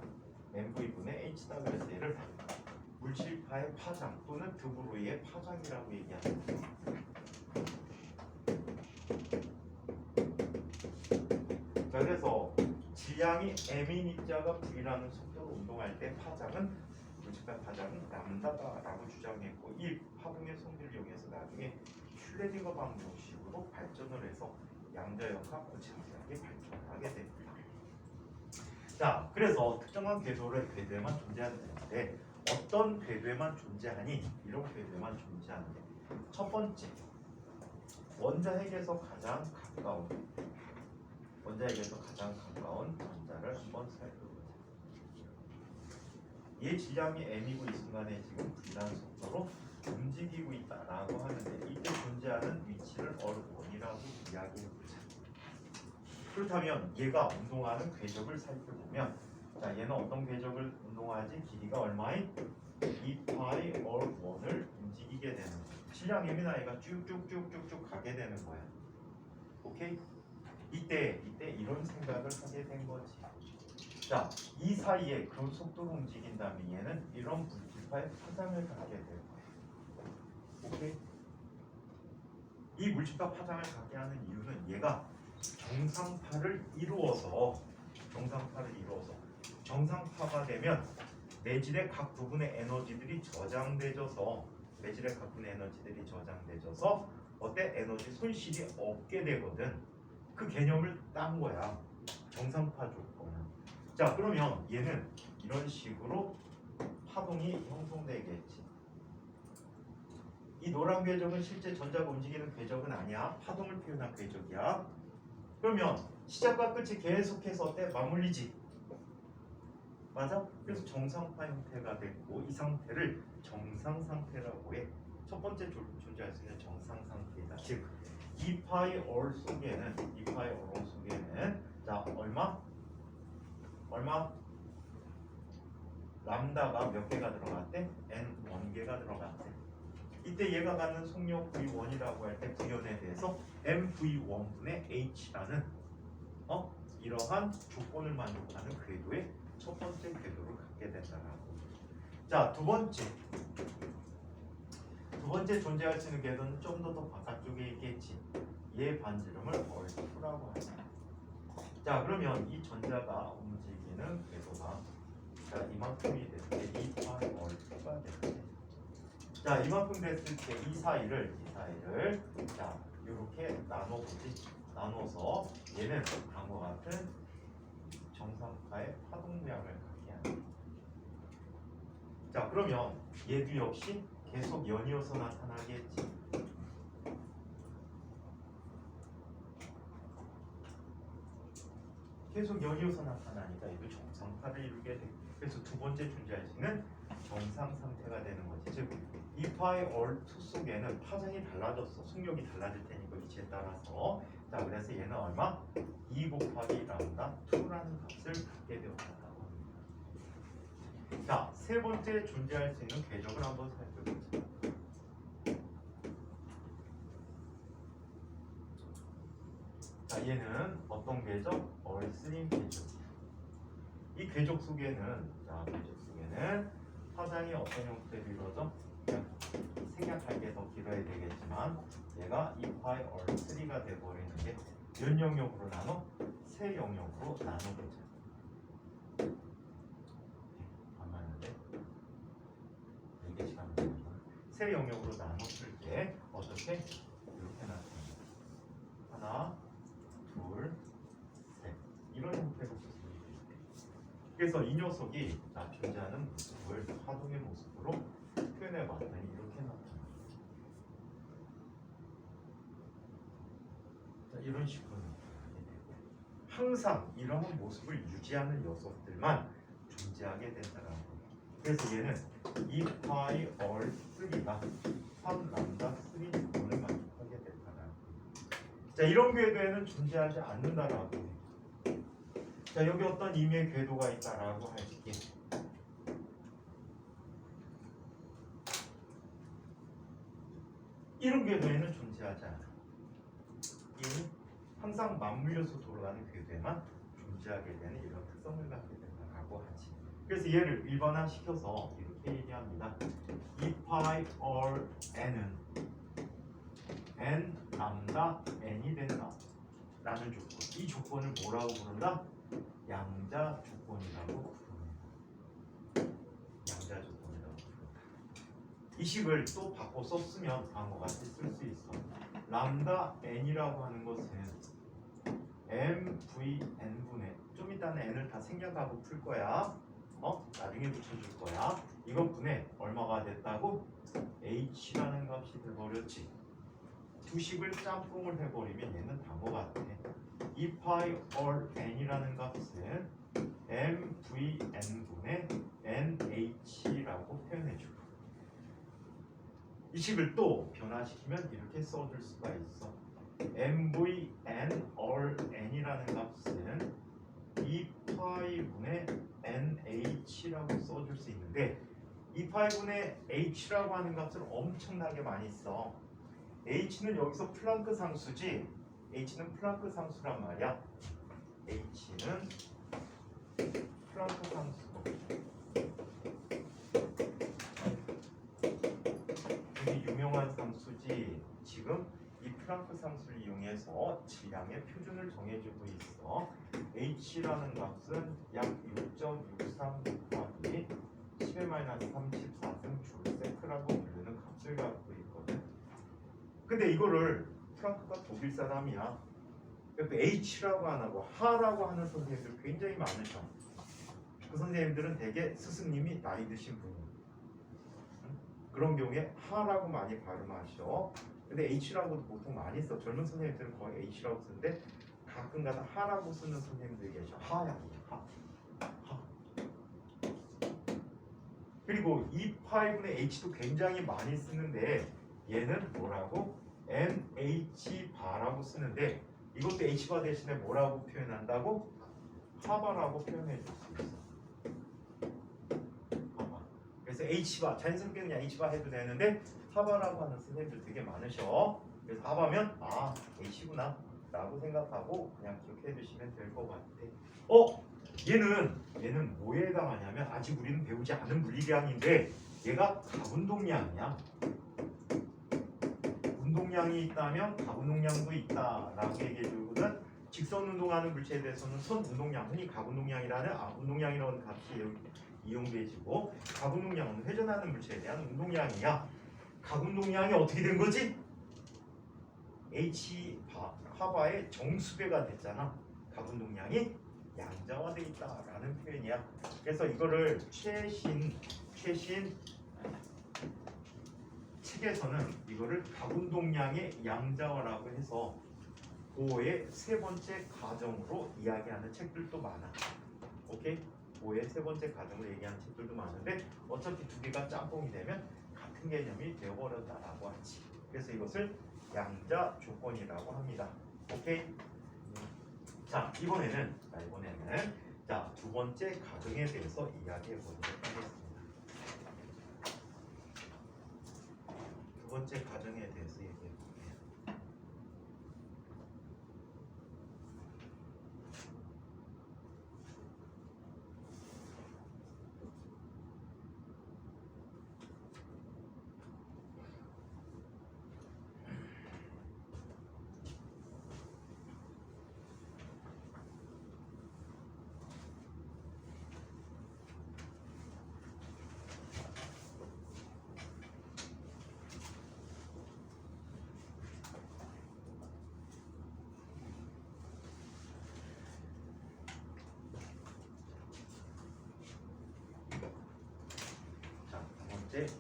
MV분의 H다. 그래서 얘를 물질파의 파장 또는 드브로이의 파장이라고 얘기합니다. 자, 그래서 질량이 m인 입자가 v라는 속도로 운동할 때 파장은 물질파 파장은 람다다라고 주장했고 이 파동의 성질을 이용해서 나중에 슐레딩거 방정식으로 발전을 해서 양자역학 고체학이 발전을 하게 됩니다. 자, 그래서 특정한 궤도에만 존재하는데 어떤 궤도에만 존재하니? 이런 궤도에만 존재하는데 첫 번째, 원자핵에서 가장 가까운 전자를 한번 살펴보자. 얘 질량이 m이고 이 순간에 지금 v라는 속도로 움직이고 있다라고 하는데 이때 존재하는 위치를 원이라고 이야기해보자. 그렇다면 얘가 운동하는 궤적을 살펴보면 자 얘는 어떤 궤적을 운동하지? 길이가 얼마인? 2파이 all 1을 움직이게 되는 거야. 질량 예민한 애가 쭉쭉쭉쭉쭉 가게 되는 거야. 오케이? 이때 이런 생각을 하게 된 거지. 자, 이 사이에 그런 속도로 움직인다면 얘는 이런 물질파의 파장을 갖게 될 거야. 오케이? 이 물질파 파장을 갖게 하는 이유는 얘가 정상파를 이루어서 정상파가 되면 내질의 각 부분의 에너지들이 저장되져서 어때? 에너지 손실이 없게 되거든. 그 개념을 딴 거야. 정상파 조건은. 자, 그러면 얘는 이런 식으로 파동이 형성되겠지. 이 노란 궤적은 실제 전자가 움직이는 궤적은 아니야. 파동을 표현한 궤적이야. 그러면 시작과 끝이 계속해서 어때? 맞물리지. 맞아? 그래서 정상파 형태가 됐고 이 상태를 정상 상태라고 해. 첫 번째 존재할 수 있는 정상 상태이다. 즉 2파이 all 속에는 자 얼마? 람다가 몇 개가 들어갔대? n 1개가 들어갔대. 이때 얘가 갖는 속력 V1이라고 할 때 V연에 대해서 mv1분의 h라는 이러한 조건을 만족하는 궤도의 첫 번째 궤도를 갖게 된다라고. 자, 두 번째 존재할 수 있는 궤도는 좀 더 바깥쪽에 있겠지. 얘 반지름을 얼프라고 하자. 자, 그러면 이 전자가 움직이는 궤도가 자 이만큼이 됐을 때 2파이 얼프가 됐대. 자, 이만큼 됐을 때 이 사이를 자 이렇게 나눠서 얘는 다음과 같은 정상파의 파동 모양을 갖게 하는. 자, 그러면 얘도 역시 계속 연이어서 나타나겠지. 계속 연이어서 나타나니까 얘도 정상파를 이루게 돼. 그래서 두 번째 존재할 수 있는 정상 상태가 되는 거지. 즉 2파이 all 2 속에는 파장이 달라졌어. 속력이 달라질 테니까 위치에 따라서. 자, 그래서 얘는 얼마? 2 곱하기 람다 2라는 값을 갖게 되었다고 합니다. 자, 세 번째 존재할 수 있는 궤적을 한번 살펴보자. 자, 얘는 어떤 궤적? 얼스림 궤적. 이 궤적 속에는 파장이 어떤 형태로 이루어져? 그냥 생략할 게 더 길어야 되겠지만 얘가 2파이 얼3가 돼버리는 게 몇 영역으로 나눠? 세 영역으로 나눠보자. 안 맞는데? 4개씩 하면 되는 거야. 세 영역으로 나눴을 때 어떻게? 이렇게 나타납니다. 하나, 둘, 셋. 이런 형태로 썼습니다. 그래서 이 녀석이 존재하는 모습을 파동의 모습으로 표현해봤더니 이렇게 나타납니다. 자, 이런 식으로 나타나게 되고 항상 이러한 모습을 유지하는 녀석들만 존재하게 된다라고. 그래서 얘는 2파이 all 3가 3람다 3 조건을 만족하게 된다라고. 자, 이런 궤도에는 존재하지 않는다라고 해. 자, 여기 어떤 임의의 궤도가 있다라고 할게. 이런 궤도에는 존재하지 않아. 이 항상 맞물려서 돌아가는 궤도에만 존재하게 되는 이런 특성을 갖게 된다라고 하지. 그래서 얘를 일반화시켜서 이렇게 얘기합니다. 2파이 all n은 n 람다 n이 된다 라는 조건. 이 조건을 뭐라고 부른다? 양자 조건이라고 부릅니다. 양자 조건이라고 부른다. 이 식을 또 바꿔 썼으면 다음과 같이 쓸 수 있어. 람다 n이라고 하는 것은 mvn분의 좀 이따는 n을 다 생략하고 풀 거야. 나중에 붙여줄 거야. 이것 분의 얼마가 됐다고? h라는 값이 돼버렸지. 두 식을 짬뽕을 해버리면 얘는 다음과 같아. 2파이 all n이라는 값은 mvn분의 nh라고 표현해줘. 이 식을 또 변화시키면 이렇게 써줄 수가 있어. MVN all n이라는 값은 2파이분의 NH라고 써줄 수 있는데 2파이분의 H라고 하는 값을 엄청나게 많이 써. H는 여기서 플랑크 상수지. H는 플랑크 상수란 말이야. H는 플랑크 상수. 되게 유명한 상수지. 지금 이 플랑크 상수를 이용해서 질량의 표준을 정해주고 있어. H라는 값은 약 6.63 곱하기 10-34승 줄세크라고 부르는 값을 갖고 있거든. 근데 이거를 프랑크가 독일 사람이야. 그래서 H라고 안 하고 하라고 하는 선생님들 굉장히 많으셔. 그 선생님들은 대개 스승님이 나이 드신 분이에요. 그런 경우에 하라고 많이 발음하셔. 근데 H라고도 보통 많이 써. 젊은 선생님들은 거의 H라고 쓰는데 가끔가다 하라고 쓰는 선생님들이 계셔. 하야, 하. 그리고 2파이분의 H도 굉장히 많이 쓰는데 얘는 뭐라고? NH 바라고 쓰는데 이것도 H바 대신에 뭐라고 표현한다고? 하바라고 표현해 줄 수 있어. 하바. 그래서 H바, 자연스럽게 그냥 H바 해도 되는데 하바라고 하는 선생님들 되게 많으셔. 그래서 하바면 아 H구나 라고 생각하고 그냥 기억해 주시면 될 것 같아. 얘는 뭐에 해당하냐면 아직 우리는 배우지 않은 물리량인데 얘가 가운동량이야. 운동량이 있다면 가운동량도 있다라고 얘기해 주거든. 직선 운동하는 물체에 대해서는 선 운동량, 흔히 가운동량이라는 운동량이라는 값이 이용되지고 가운동량은 회전하는 물체에 대한 운동량이야. 가운동량이 어떻게 된 거지? H 하바의 정수배가 됐잖아. 가운동량이 양자화돼 있다라는 표현이야. 그래서 이거를 최신 책에서는 이거를 가운동량의 양자화라고 해서 고의 세 번째 가정으로 이야기하는 책들도 많아. 오케이? 고의 세 번째 가정으로 얘기하는 책들도 많은데 어차피 두 개가 짬뽕이 되면 같은 개념이 되어버렸다라고 하지. 그래서 이것을 양자 조건이라고 합니다. 오케이? 자, 이번에는 두 번째 가정에 대해서 이야기해 보도록 하겠습니다. 두 번째 가정에 대해서 얘기해 볼게요.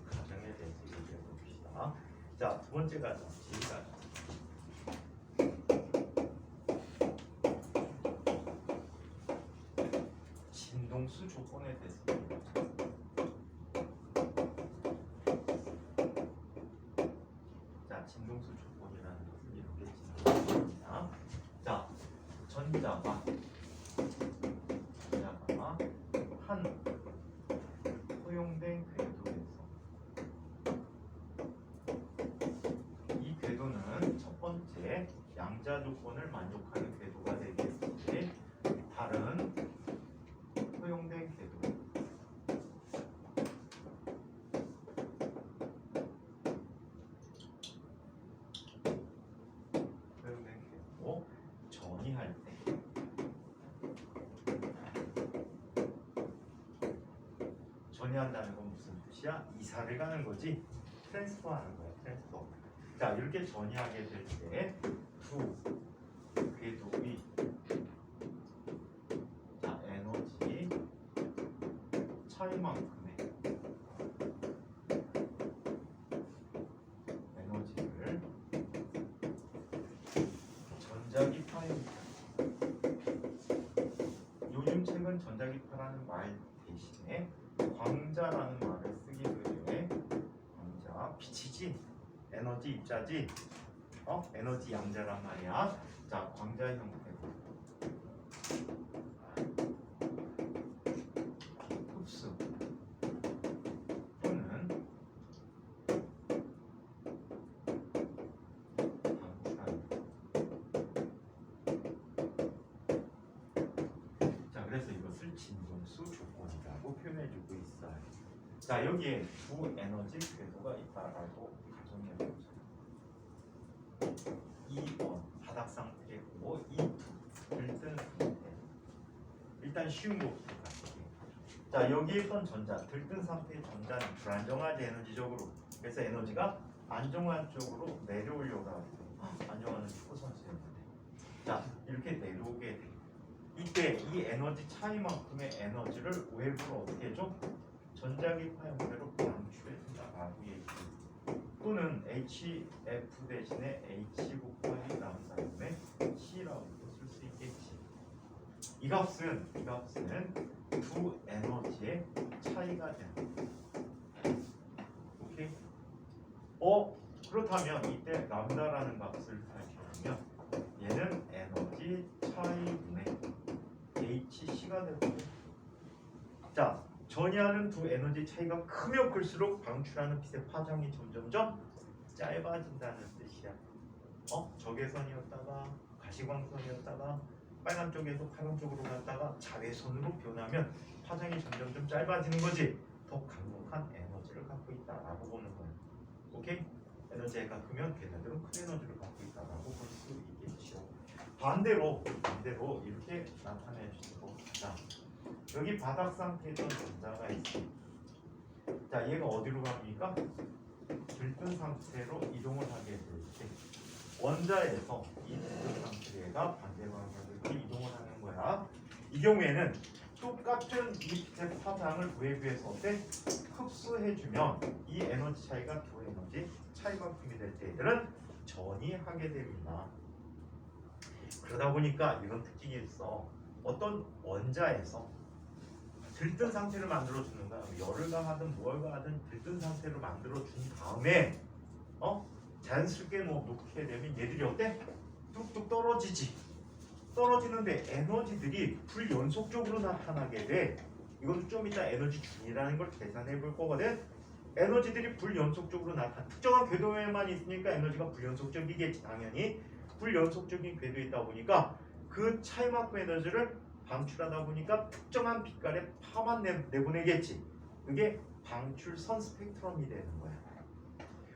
가정에 대해서 얘기해 봅시다. 자, 두 번째 가정, 지가정. 진동수 조건에 대해서 얘기해 봅시다. 자, 진동수 조건이라는 것은 이렇게 진동수입니다. 자, 전자가 한 허용된 궤도에서 이 궤도는 첫 번째 양자 조건을 만족하는 궤도가 되겠지. 다른 허용된 궤도 전이할 때 전이한다는 건 무슨 뜻이야? 이사를 가는 거지. 트랜스퍼하는 거야. 트랜스퍼. 자, 이렇게 전이하게 될 때 두 궤도의 자 에너지 차이만큼의 에너지를 전자기파입니다. 요즘 책은 전자기파라는 말 대신에 광자라는 말을 쓰기도 해. 광자, 빛이지, 에너지 입자지. 에너지 양자란 말이야. 자, 광자 형태로 흡수 또는 방출하는. 자, 그래서 이것을 진동수 조건이라고 표현해주고 있어요. 자, 여기에 두 에너지 궤도가 있다라고 가정해보죠. 2번 바닥 상태고 2, 들뜬 상태. 일단 쉬운 것부터 갈게요. 자, 여기 있던 전자, 들뜬 상태의 전자는 불안정하지 에너지적으로. 그래서 에너지가 안정한 쪽으로 내려오려고 하고 안정화는 축구 선수였는데. 자, 이렇게 내려오게 돼. 이때 이 에너지 차이만큼의 에너지를 외부로 어떻게 해줘? 전자기파 형태로 방출해준다라고 얘기해요. 또는 HF 대신에 H 곱하기 남다음에 C라고도 쓸 수 있겠지. 이 값은 두 에너지의 차이가 되는 거야. 오케이? 그렇다면 이때 람다라는 값을 사용하면 얘는 에너지 차이분의 HC가 되거든. 자, 전이하는 두 에너지 차이가 크면 클수록 방출하는 빛의 파장이 점점점 짧아진다는 뜻이야. 적외선이었다가 가시광선이었다가 빨간 쪽에서 파란 쪽으로 갔다가 자외선으로 변하면 파장이 점점점 짧아지는 거지. 더 강력한 에너지를 갖고 있다라고 보는 거야. 오케이? 에너지가 크면 걔네들은 큰 에너지를 갖고 있다라고 볼 수 있겠죠. 반대로 이렇게 나타내 주시고, 자, 여기 바닥 상태에 있던 전자가 있어. 자, 얘가 어디로 갑니까? 들뜬 상태로 이동을 하게 될 때 원자에서 이 들뜬 상태가 반대 방향으로 이동을 하는 거야. 이 경우에는 똑같은 이 빛의 파장을 외부에서 어때? 흡수해주면 이 에너지 차이가 두 에너지 차이만큼이 될 때 얘들은 전이하게 됩니다. 그러다 보니까 이런 특징이 있어. 어떤 원자에서 들뜬 상태를 만들어주는 거야. 열을 가하든 뭘 가하든 들뜬 상태로 만들어준 다음에 자연스럽게 놓게 되면 얘들이 어때? 뚝뚝 떨어지지. 떨어지는데 에너지들이 불연속적으로 나타나게 돼. 이것도 좀 이따 에너지 준이라는 걸 계산해 볼 거거든. 에너지들이 불연속적으로 나타나. 특정한 궤도에만 있으니까 에너지가 불연속적이겠지. 당연히 불연속적인 궤도에 있다 보니까 그 차이만큼 에너지를 방출하다 보니까 특정한 빛깔의 파만 내보내겠지. 그게 방출선 스펙트럼이 되는 거야.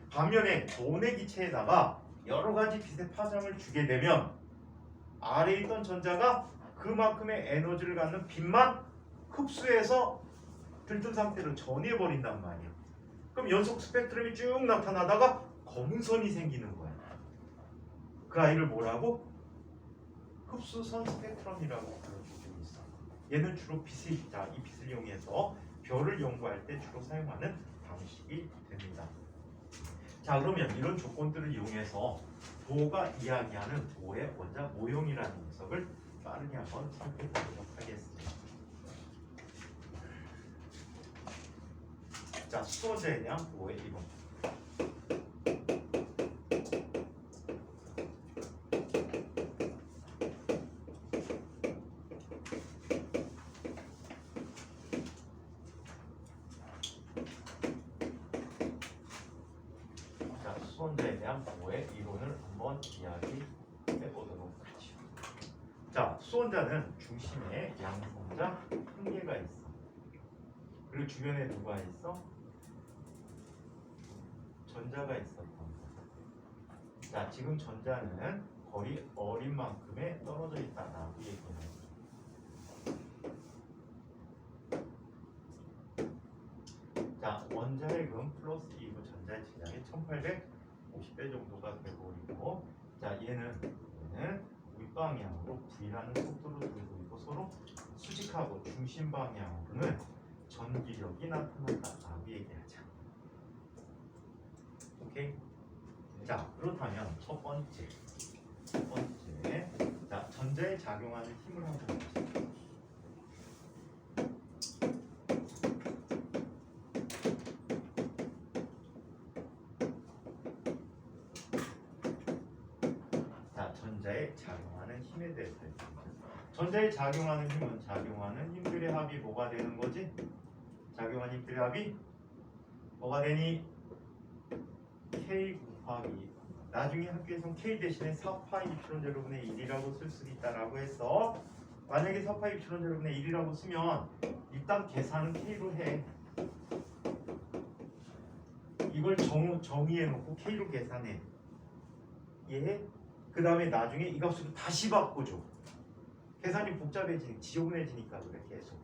반면에 도내 기체에다가 여러 가지 빛의 파장을 주게 되면 아래에 있던 전자가 그만큼의 에너지를 갖는 빛만 흡수해서 들뜬 상태로 전해버린단 말이야. 그럼 연속 스펙트럼이 쭉 나타나다가 검은 선이 생기는 거야. 그 아이를 뭐라고? 흡수선 스펙트럼이라고 불러주고 있어. 얘는 주로 이 빛을 이용해서 별을 연구할 때 주로 사용하는 방식이 됩니다. 자, 그러면 이런 조건들을 이용해서 보가 이야기하는 보의 원자 모형이라는 녀석을 빠르게 한번 살펴보도록 하겠습니다. 자, 수소제에 대한 보의 이론. 수소제에 대한 보의 이론을 한번 이야기해 보도록 하죠. 자, 수소자는 중심에 양성자 1개가 있어. 그리고 주변에 누가 있어? 전자가 있었던 거야. 자, 지금 전자는 거의 어린 만큼에 떨어져 있다라고 얘기해요. 자, 원자핵은 플러스 2부 전자의 질량이 1850배 정도가 되고, 자, 얘는 윗방향으로 V라는 속도로 돌고 있고 서로 수직하고 중심 방향으로는 전기력이 나타난다라고 얘기하자. 오케이? 자, 그렇다면 첫 번째, 자, 전자에 작용하는 힘을 한번 보자. 전자에 작용하는 힘에 대해서 했습니다. 전자에 작용하는 힘은 작용하는 힘들의 합이 뭐가 되는 거지? 작용하는 힘들의 합이 뭐가 되니? K 곱하기 나중에 학교에서 K 대신에 4파이 입실론 제로분의 1이라고 쓸 수 있다라고 해서 만약에 4파이 입실론 제로분의 1이라고 쓰면 일단 계산은 K로 해. 이걸 정의해놓고 K로 계산해. 이해해? 그 다음에 나중에 이 값으로 다시 바꿔줘. 계산이 복잡해지니까 지저분해지니까 그래 계속.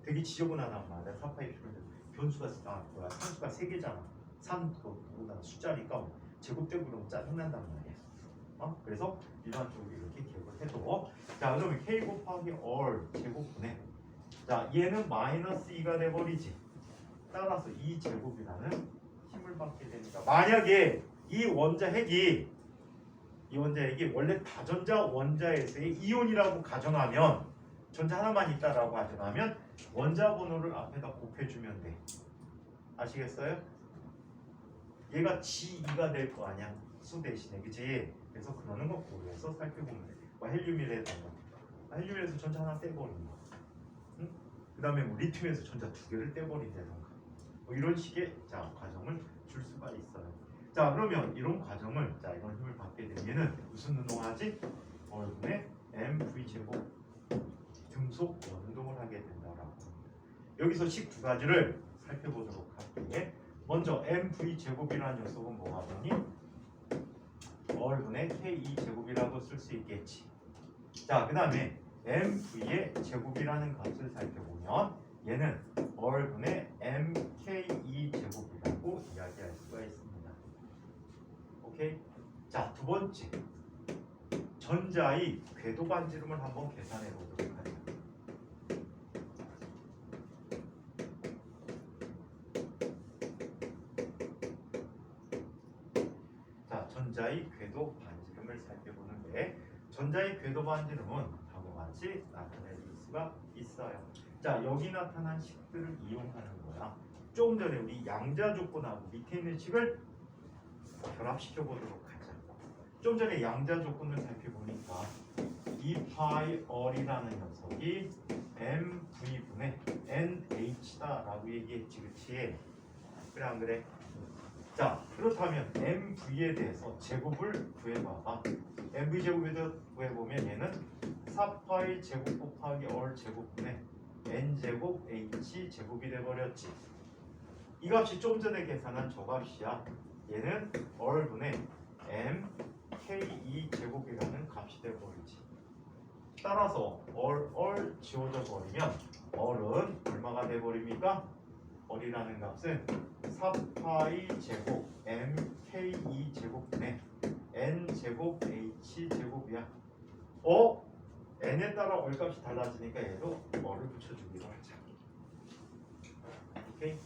되게 지저분하단 말이야. 4파이 입실론 제로. 변수가 상수가 3개잖아. 3 그거보다 숫자니까 제곱되고 그러면 짜증난단 말이야. 그래서 일반적으로 이렇게 기억을 해도 자 그러면 K 곱하기 R 제곱분의 자 얘는 마이너스 2가 돼버리지. 따라서 2제곱이라는 힘을 받게 되니까 만약에 이 원자핵이 원래 다전자 원자에서의 이온이라고 가정하면 전자 하나만 있다라고 가정하면 원자 번호를 앞에다 곱해주면 돼. 아시겠어요? 얘가 G2가 될 거 아니야 수 대신에 그치? 그래서 그러는 거 고려해서 살펴보면 돼. 뭐 헬륨이라던가 헬륨에서 전자 하나 떼버리는 거 응? 그 다음에 뭐 리튬에서 전자 2개를 떼버린다던가 뭐 이런 식의 자 과정을 줄 수가 있어요. 자 그러면 이런 과정을 자 이런 힘을 받게 되면 얘는 무슨 운동을 하지? 얼분의 mv제곱 등속 원운동을 하게 된다라고 여기서 식 두 가지를 살펴보도록 할게. 먼저 mv제곱이라는 녀석은 뭐가 되니? 얼분의 k2제곱이라고 쓸 수 있겠지. 자 그 다음에 mv의 제곱이라는 값을 살펴보면 얘는 얼분의 mk2제곱이라고 이야기할 수가 있습니다. 오케이? 자 두 번째 전자의 궤도 반지름을 한번 계산해 보도록 하죠. 전자의 궤도 반지름을 살펴보는데 전자의 궤도 반지름은 다음과 같이 나타낼 수가 있어요. 자 여기 나타난 식들을 이용하는 거야. 조금 전에 우리 양자 조건하고 밑에 있는 식을 결합시켜 보도록 하자. 좀 전에 양자 조건을 살펴보니까 2파이 R이라는 녀석이 MV분의 NH다라고 얘기했지, 그치? 그래 안 그래? 자 그렇다면 MV에 대해서 제곱을 구해봐봐. MV 제곱에 대해서 구해보면 얘는 4파이 제곱 곱하기 R 제곱분의 N제곱 H 제곱이 돼버렸지. 이 값이 좀 전에 계산한 저 값이야. 얘는 R분의 M K2 제곱이라는 값이 돼버리지. 따라서 R 지워져 버리면 R은 얼마가 돼버립니까? R이라는 값은 4파이 제곱 MK2 제곱분의 N제곱 H 제곱이야. N에 따라 R 값이 달라지니까 얘도 R을 붙여주기로 하자. 오케이?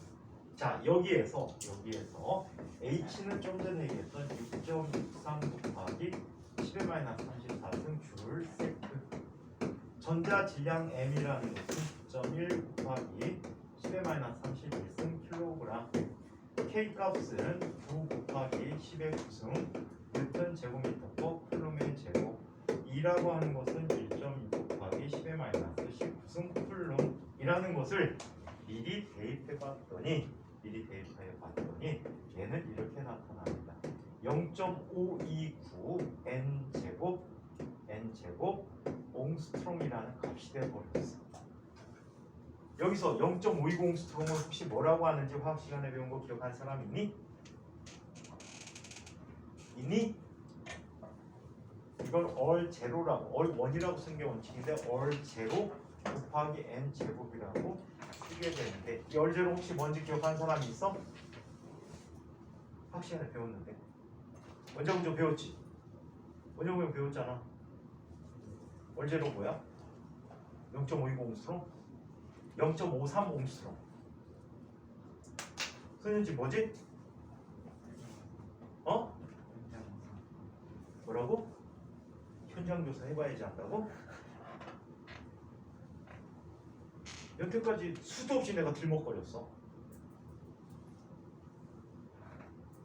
자 여기에서 H는 좀 전에 얘기했던 6.63 곱하기 10의 마이너스 34승 줄 세트. 전자 질량 M이라는 것은 9.1 곱하기 10의 마이너스 31승 킬로그램. K 값은 9 곱하기 10의 9승 뉴턴 제곱미터 퍼 쿨럼의 제곱. 2라고 하는 것은 1.2 곱하기 10의 마이너스 19승 쿨럼이라는 것을 미리 대입해 봤더니 얘는 이렇게 나타납니다. 0.529 N제곱 옹스트롬이라는 값이 되어버렸어. 여기서 0.520 옹스트롬을 혹시 뭐라고 하는지 화학 시간에 배운 거 기억하는 사람 있니? 이걸 얼제로라고 얼1이라고 쓰는 게 원칙인데 얼제로 곱하기 N제곱이라고 쓰게 되는데 이 얼제로 혹시 뭔지 기억하는 사람이 있어? 화학 시간에 배웠는데 원자구조 배웠지? 원자구조 배웠잖아. 얼제로 뭐야? 0.520 옹스트롬? 0.53 옹스트롬. 소년지 뭐지? 뭐라고? 현장조사 해봐야지 한다고? 여태까지 수도 없이 내가 들먹거렸어.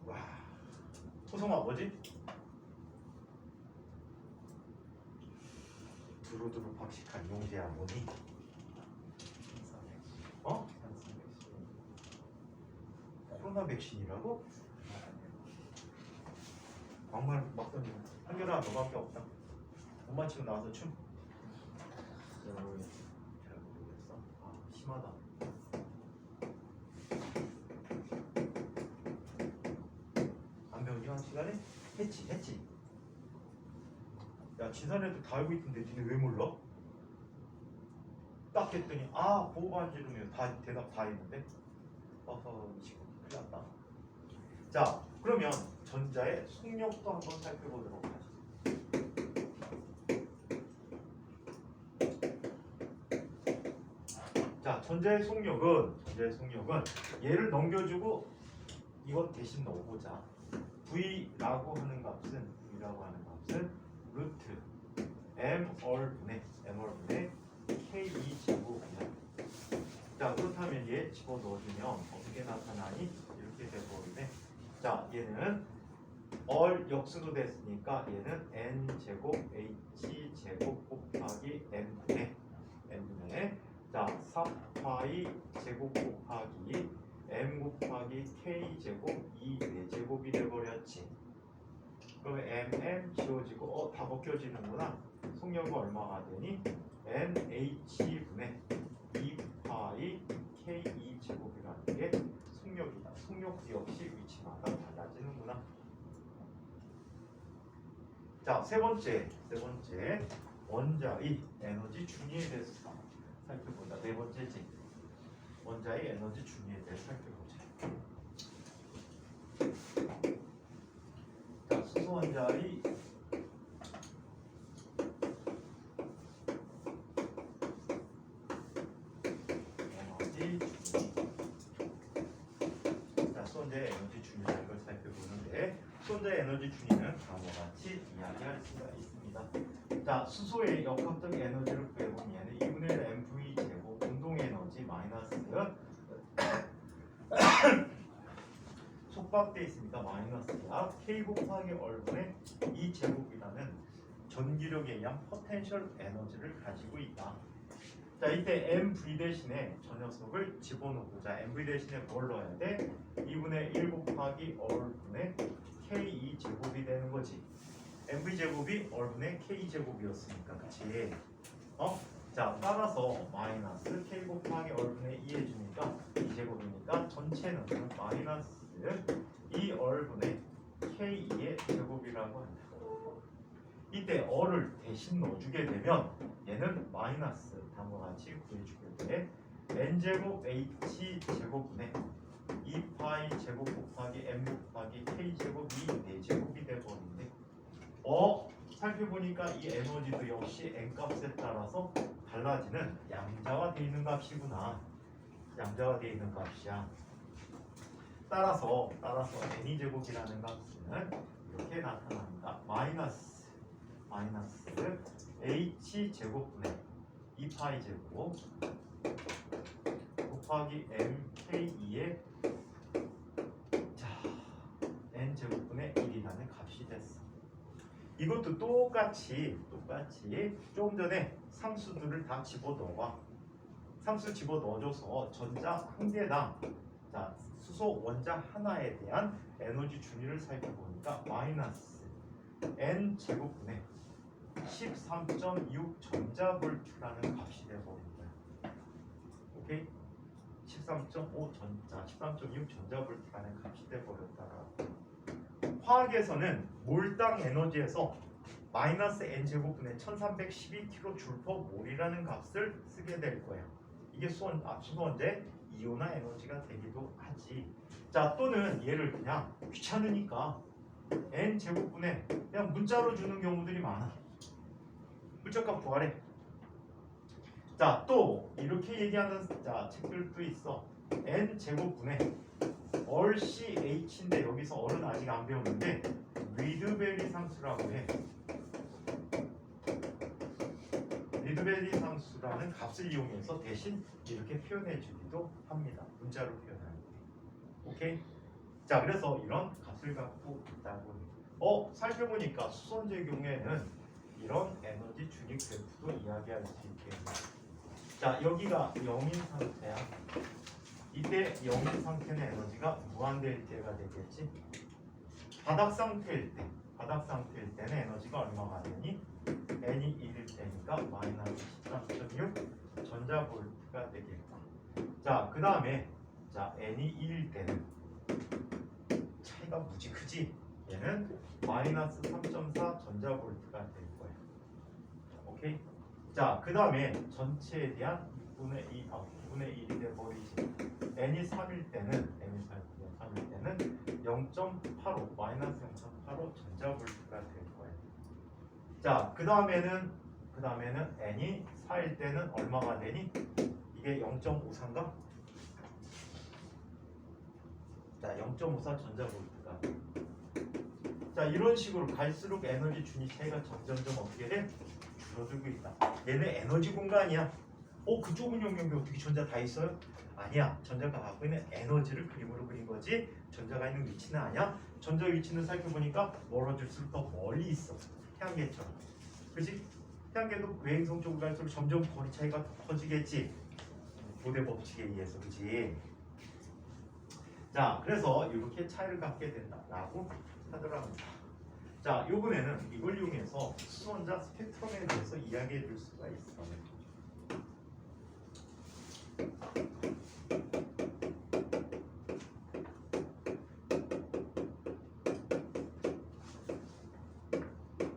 와, 호성아 뭐지? 두루두루 박식한 용재야 뭐니? 어? 코로나 백신이라고? 막말 막 던지고 한결아 너밖에 없다. 못 맞히고 나와서 춤? 잘 모르겠어. 잘 모르겠어. 아 심하다. 안 배우니 한 시간에? 했지. 야 지산애도 다 알고 있던데 니네 왜 몰라? 딱 했더니 아 보호반지름이요. 다 대답 다 했는데. 어허 이 친구 큰일 났다. 자 그러면 전자의 속력도 한번 살펴보도록 하죠. 자 전자의 속력은 얘를 넘겨주고 이것 대신 넣어보자. V라고 하는 값은 루트 mr분의 k2 제곱이야. 자 그렇다면 얘 집어넣어주면 어떻게 나타나니? 이렇게 돼버리네. 자 얘는 역수로 됐으니까 얘는 n제곱 h제곱 곱하기 n분의 자 4파이 제곱 곱하기 m 곱하기 k제곱 2 4제곱이 돼버렸지. 그러면 mm 지워지고 다 벗겨지는구나. 속력은 얼마가 되니? nh분의 2파이 k2 제곱이라는 게 속력이다. 속력도 역시 위치마다 달라지는구나. 자, 세 번째 원자의 에너지 준위에 대해서 살펴보자. 네 번째지. 원자의 에너지 준위에 대해서 살펴보자. 자, 수소 원자의 에너지 준위. 자, 수소원자의 에너지 준위라는 걸 살펴보는데, 수소원자의 에너지 준위는 다음과 같이 이야기할 수가 있습니다. 자, 수소의 역학적 에너지를 구해보면 얘는 2분의 1 mv 제곱 운동 에너지 마이너스 속박되어 있으니까 마이너스야. k 곱하기 얼분의 2 제곱이라는 전기력에 의한 포텐셜 에너지를 가지고 있다. 자, 이때 mv 대신에 저 녀석을 집어넣고자 mv 대신에 뭘 넣어야 돼? 2분의 1 곱하기 얼분의 k2 제곱이 되는 거지. mv 제곱이 얼분의 k 제곱이었으니까, 그치? 자, 따라서 마이너스 k 곱하기 얼분의 2 해주니까 2제곱이니까 전체는 마이너스 2 얼분의 k2의 제곱이라고 한다. 이때 어를 대신 넣어주게 되면 얘는 마이너스 다음과 같이 구해주게 돼. n제곱 h 제곱분의 2파이 제곱 곱하기 m 곱하기 k 제곱이 4제곱이 돼버린대. 살펴보니까 이 에너지도 역시 n값에 따라서 달라지는 양자화되어 있는 값이구나. 양자화되어 있는 값이야. 따라서 n이 제곱이라는 값은 이렇게 나타납니다. 마이너스 h 제곱분의 2파이 제곱 곱하기 mk2의 n 제곱분의 1이라는 값이 됐어. 이것도 똑같이 조금 전에 상수들을 다 집어넣어봐. 상수 집어넣어줘서 전자 한 개당 자 수소 원자 하나에 대한 에너지 준위를 살펴보니까 마이너스 n 제곱분의 13.6 전자볼트라는 값이 되어버립니다. 오케이? 13.5 13.6 전자볼트라는 값이 되어버렸다라고. 화학에서는 몰당 에너지에서 마이너스 n 제곱분의 1312kJ/몰이라는 값을 쓰게 될 거야. 이게 수소원자의 이온화 에너지가 되기도 하지. 자, 또는 얘를 그냥 귀찮으니까 n 제곱분의 그냥 문자로 주는 경우들이 많아. 물자값 구하래. 자, 또 이렇게 얘기하는 책들도 있어. n 제곱분의 RCH인데 여기서 얼은 아직 안 배웠는데 리드베리 상수라고 해. 리드베리 상수라는 값을 이용해서 대신 이렇게 표현해 주기도 합니다. 문자로 표현하는 게. 오케이? 자, 그래서 이런 값을 갖고 있다고. 살펴보니까 수소원자의 경우에는 이런 에너지 준위 그래프도 이야기할 수 있겠네요. 자, 여기가 0인 상태야. 이때 0인 상태는 에너지가 무한대일 때가 되겠지. 바닥 상태일 때는 에너지가 얼마가 되니? n이 1일 때니까 마이너스 13.6 전자볼트가 되겠다. 자, 그 다음에 자 n이 1일 때는 차이가 무지 크지? 얘는 마이너스 3.4 전자볼트가 될 거야. 오케이? 자, 그 다음에 전체에 대한 6분의 1이 돼버리지. n이 3일 때는 0.85 마이너스 0.85 전자볼트가 될 거예요. 자, 그 다음에는 n이 4일 때는 얼마가 되니? 이게 0.54인가? 자, 0.54 전자볼트가. 자, 이런 식으로 갈수록 에너지 준위 차이가 점점점 어떻게 돼? 줄어들고 있다. 얘는 에너지 공간이야. 그 좁은 영역에 어떻게 전자 다 있어요? 아니야. 전자가 갖고 있는 에너지를 그림으로 그린 거지 전자가 있는 위치는 아니야. 전자 위치는 살펴보니까 멀어질수록 더 멀리 있어. 태양계처럼. 그치? 태양계도 외행성 쪽으로 갈수록 점점 거리 차이가 더 커지겠지. 고대 법칙에 의해서. 그치? 자, 그래서 이렇게 차이를 갖게 된다라고 하더라고요. 자, 이번에는 이걸 이용해서 수선자 스펙트럼에 대해서 이야기해 줄 수가 있어요.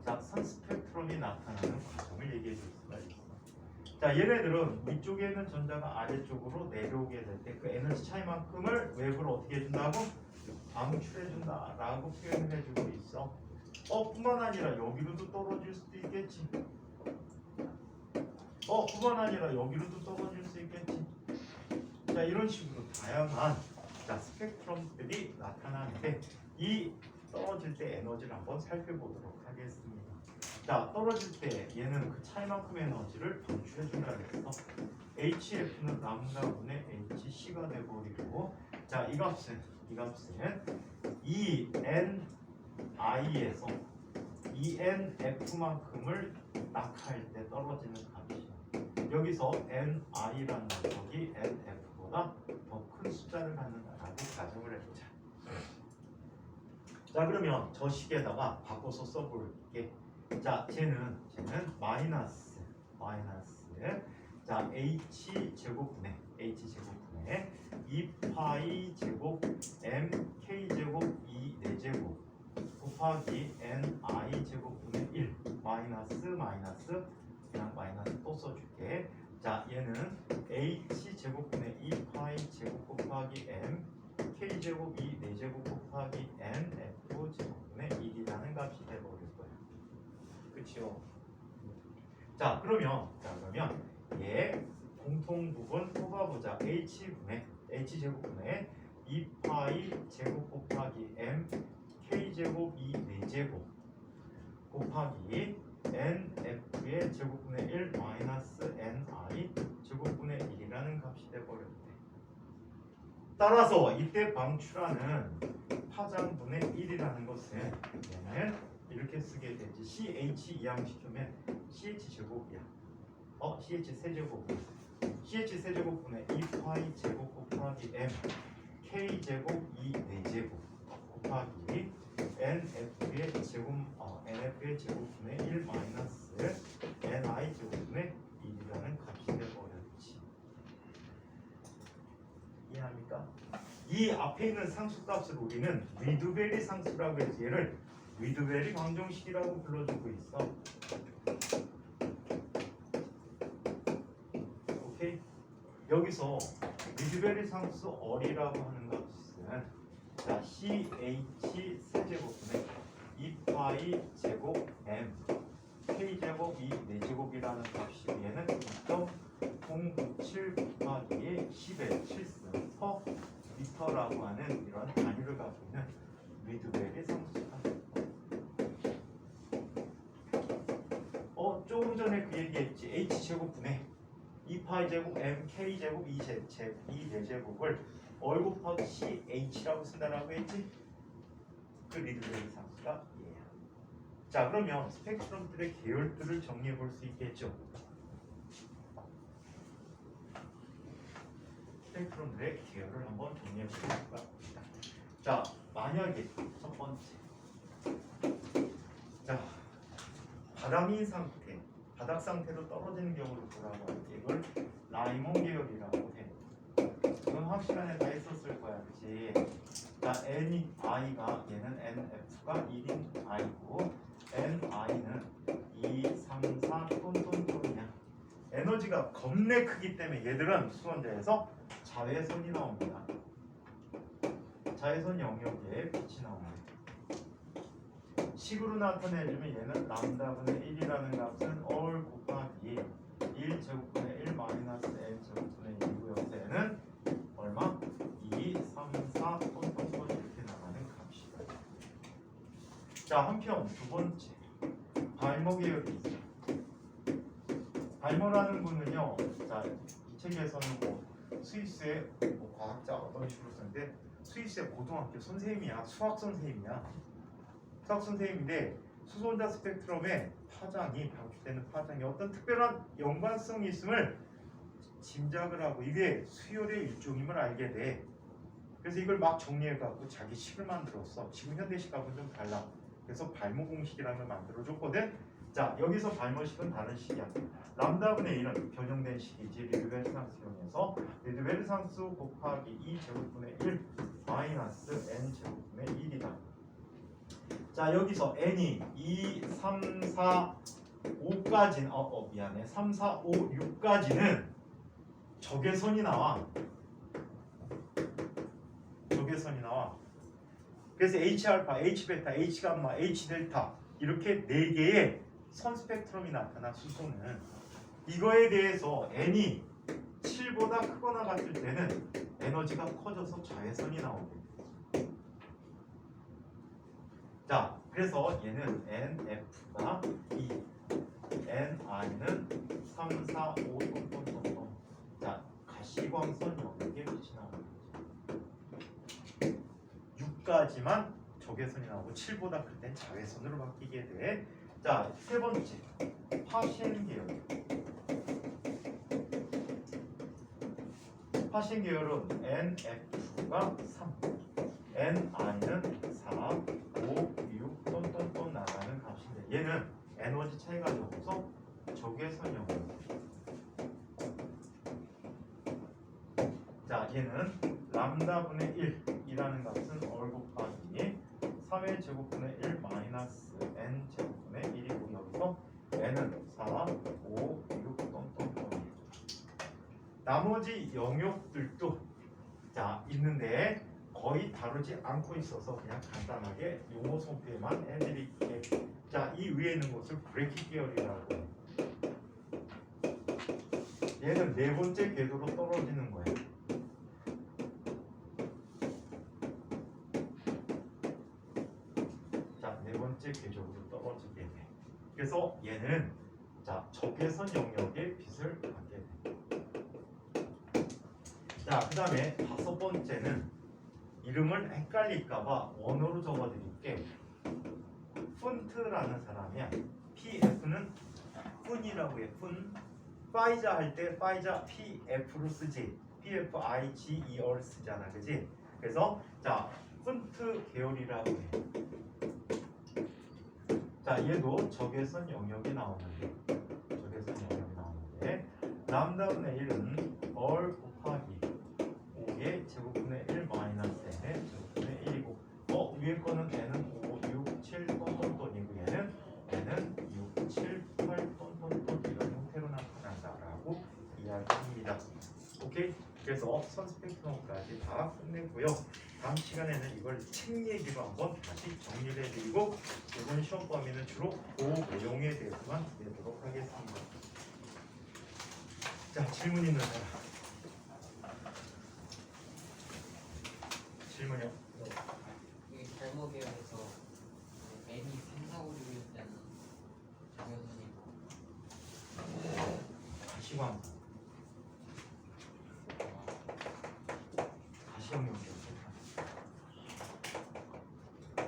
자, 선 스펙트럼이 나타나는 과정을 얘기해 줄 수가 있어. 자, 얘네들은 위쪽에 있는 전자가 아래쪽으로 내려오게 될 때 그 에너지 차이만큼을 외부로 어떻게 해준다고? 방출해준다라고 표현을 해주고 있어. 뿐만 아니라 여기로도 떨어질 수도 있겠지. 뿐만 아니라 여기로도 떨어질 수 있겠지. 자, 이런 식으로 다양한 스펙트럼들이 나타나는데 이 떨어질 때 에너지를 한번 살펴보도록 하겠습니다. 자, 떨어질 때 얘는 그 차이만큼 에너지를 방출해준다 그랬어. HF는 람다분의 HC가 되버리고, 자, 이 값은 ENI에서 ENF만큼을 낙하할 때 떨어지는 값이야. 여기서 NI라는 녀석이 NF보다 더 큰 숫자를 갖는다라고 가정을 해보자. 자, 그러면 저 식에다가 바꿔서 써볼게. 자, 쟤는 마이너스 자, H제곱분의 2파이 제곱 MK 제곱 2 4제곱 곱하기 NI 제곱분의 1 마이너스 그냥 마이너스 또 써줄게. 자, 얘는 H 제곱분의 2파이 제곱 곱하기 M K 제곱 2 4제곱 곱하기 NF 제곱분의 1이라는 값이 돼버릴 거야. 그치요? 자, 그러면 얘 공통 부분 뽑아보자. H 제곱분의 2파이 제곱 곱하기 M K 제곱 2 4제곱 곱하기 NF의 제곱분의 1 마이너스 NI 제곱분의 1이라는 값이 돼버렸대. 따라서 이때 방출하는 파장분의 1이라는 것은 얘는 이렇게 쓰게 되지. CH 이항시키면 CH 제곱이야. CH 세제곱이야. CH 세제곱분의 2파이 제곱 곱하기 M K 제곱 2 4제곱 곱하기 NF의 제곱분의 1 마이너스 NI 제곱분의 1이라는 값이 되어버렸지. 이해합니까? 이 앞에 있는 상수값을 우리는 리드베리 상수라고 해서 얘를 리드베리 방정식이라고 불러주고 있어. 오케이? 여기서 리드베리 상수 어리라고 하는 것은 자, CH 세제곱분의 2파이 제곱 M K 제곱 2 4제곱이라는 값이 얘는 2.097 곱하기 10의 7승 퍼 미터라고 하는 이런 단위를 갖고 있는 리드베리 상수가. 조금 전에 그 얘기했지. H 제곱분의 2파이 제곱 M K 제곱 2 4제곱을 얼 곱하기 CH라고 쓴다라고 했지. 그 리드베리 상수가 얘야. 자, 그러면 스펙트럼들의 계열들을 정리해 볼 수 있겠죠. 스펙트럼들의 계열을 한번 정리해 볼까 합니다. 자, 만약에 첫 번째, 자, 바람인 상태, 바닥 상태로 떨어지는 경우를 보라고 할게. 이걸 라이몬 계열이라고 해. 이건 학시간에 다 했었을 거야, 그렇지? 자, n i가 얘는 nf가 1인 i고 n i는 2, 3, 4 톤이야. 에너지가 겁내 크기 때문에 얘들은 수원자에서 자외선이 나옵니다. 자외선 영역에 빛이 나옵니다. 식으로 나타내주면 얘는 람다분의 1이라는 값은 얼 곱하기 1제곱분의 1 마이너스 n 제곱분의 1이고 여기서 얘는 얼마? 2, 3, 4 이렇게 나가는 값이다. 자, 한편 두 번째 발모 계열이 있어요. 발모라는 분은요, 자, 이 책에서는 뭐 스위스의 뭐 과학자 어떤 식으로 쓰는데 스위스의 고등학교 선생님이야. 수학 선생님이야. 수학 선생님인데 수소원자 스펙트럼의 파장이 방출되는 파장이 어떤 특별한 연관성이 있음을 짐작을 하고 이게 수열의 일종임을 알게 돼. 그래서 이걸 막 정리해갖고 자기 식을 만들었어. 지금 현대식하고는 좀 달라. 그래서 발모 공식이라는 걸 만들어줬거든. 자, 여기서 발모식은 다른 식이야. 람다분의 1은 변형된 식이지 리드베르상스 이용해서 리드베르상스 곱하기 2 제곱분의 1 마이너스 n 제곱분의 1이다. 자, 여기서 n이 2, 3, 4, 5까지는 미안해. 3, 4, 5, 6까지는 적외선이 나와. 적외선이 나와. 그래서 H알파, H베타, H감마, H델타 이렇게 4개의 선 스펙트럼이 나타나 수소는 이거에 대해서 n이 7보다 크거나 같을 때는 에너지가 커져서 자외선이 나오게. 자, 그래서 얘는 NF가 2, NI는 3, 4, 5, 자, 가시광선 영역에 빛이 나오는 거죠. 6까지만 적외선이 나오고 7보다 클 땐 자외선으로 바뀌게 돼. 자, 세 번째 파시엔 계열. 파시엔 계열은 NF가 3, NI는 4, 5, 6 나가는 값인데 얘는 에너지 차이가 적어서 적외선 영역. 자, 얘는 람다분의 1이라는 값은 얼 곱하기 3의 제곱분의 1 마이너스 n 제곱분의 1이고 여기서 n은 4, 5, 6 나머지 영역들도 자 있는데 거의 다루지 않고 있어서 그냥 간단하게 용어 소개만 해드릴게. 자, 이 위에 있는 것을 브래킷 계열이라고 해. 얘는 네 번째 궤도로 떨어지는 거예요. 자, 네 번째 궤적으로 떨어지게 돼. 그래서 얘는 자 적외선 영역의 빛을 받게 돼. 자, 그 다음에 다섯 번째는 이름을 헷갈릴까봐 원어로 적어드릴게. 푼트라는 사람이야. PF는 푼이라고 해. 푼. 파이자 할 때 파이자 PF로 쓰지. PFIGER 쓰잖아, 그지? 그래서 자 푼트 계열이라고 해. 자, 얘도 적외선 영역이 나오는데, 적외선 영역이 나오는데, 람다분의 1은 얼 곱하기 5의 제곱분의 1 마이너스 n의 제곱분의 1이고, 위에 거는 n은 5, 6, 7 톤이고 얘는 n은 6, 7, 8 이런 형태로 나타난다라고 이야기합니다. 오케이? 그래서 선 스펙트럼까지 다 끝냈고요. 다음 시간에는 이걸 책 얘기로 한번 다시 정리를 해드리고 이번 시험 범위는 주로 그 내용에 대해서만 내도록 하겠습니다. 자, 질문 있는 사람. 질문이요? 이게 잘못 계열에서 N이 3, 4, 5, 6일 때는 적외선이고 가시광. 가시광역이었어요.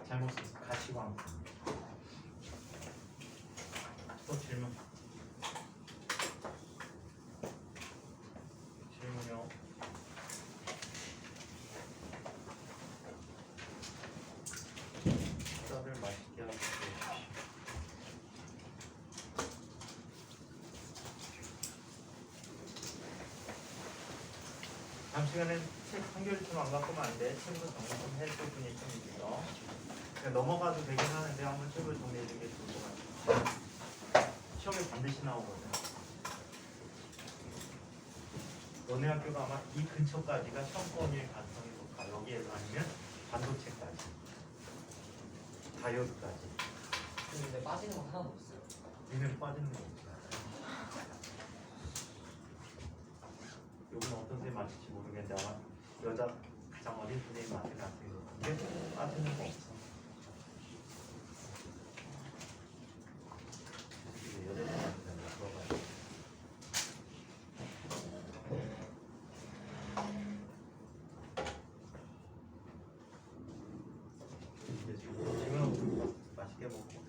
잘못 썼어. 가시광. 다음 시간에 책 한겨울 좀안 갖고면 안 돼. 책으로 정리 좀 해줄 분이 좀 있어. 그냥 넘어가도 되긴 하는데 한번 책으로 정리해 주는 게 좋을 것 같아. 시험에 반드시 나오거든. 너네 학교가 아마 이 근처까지가 시험권일 가능성이 높아. 여기에서 아니면 반도체까지, 다이오드까지. 근데 빠지는 건 하나도 없어요. 얘는 빠지는 거 없어. 여기는 어떤 선생님 맞을지 모르겠는데 아마 여자 가장 어린 선생님 맞을 것 같아요. 근데 빠지는 거 없어. 이제 여자 선생님한테 물어봐야 돼. 이제 지금은 맛있게 먹고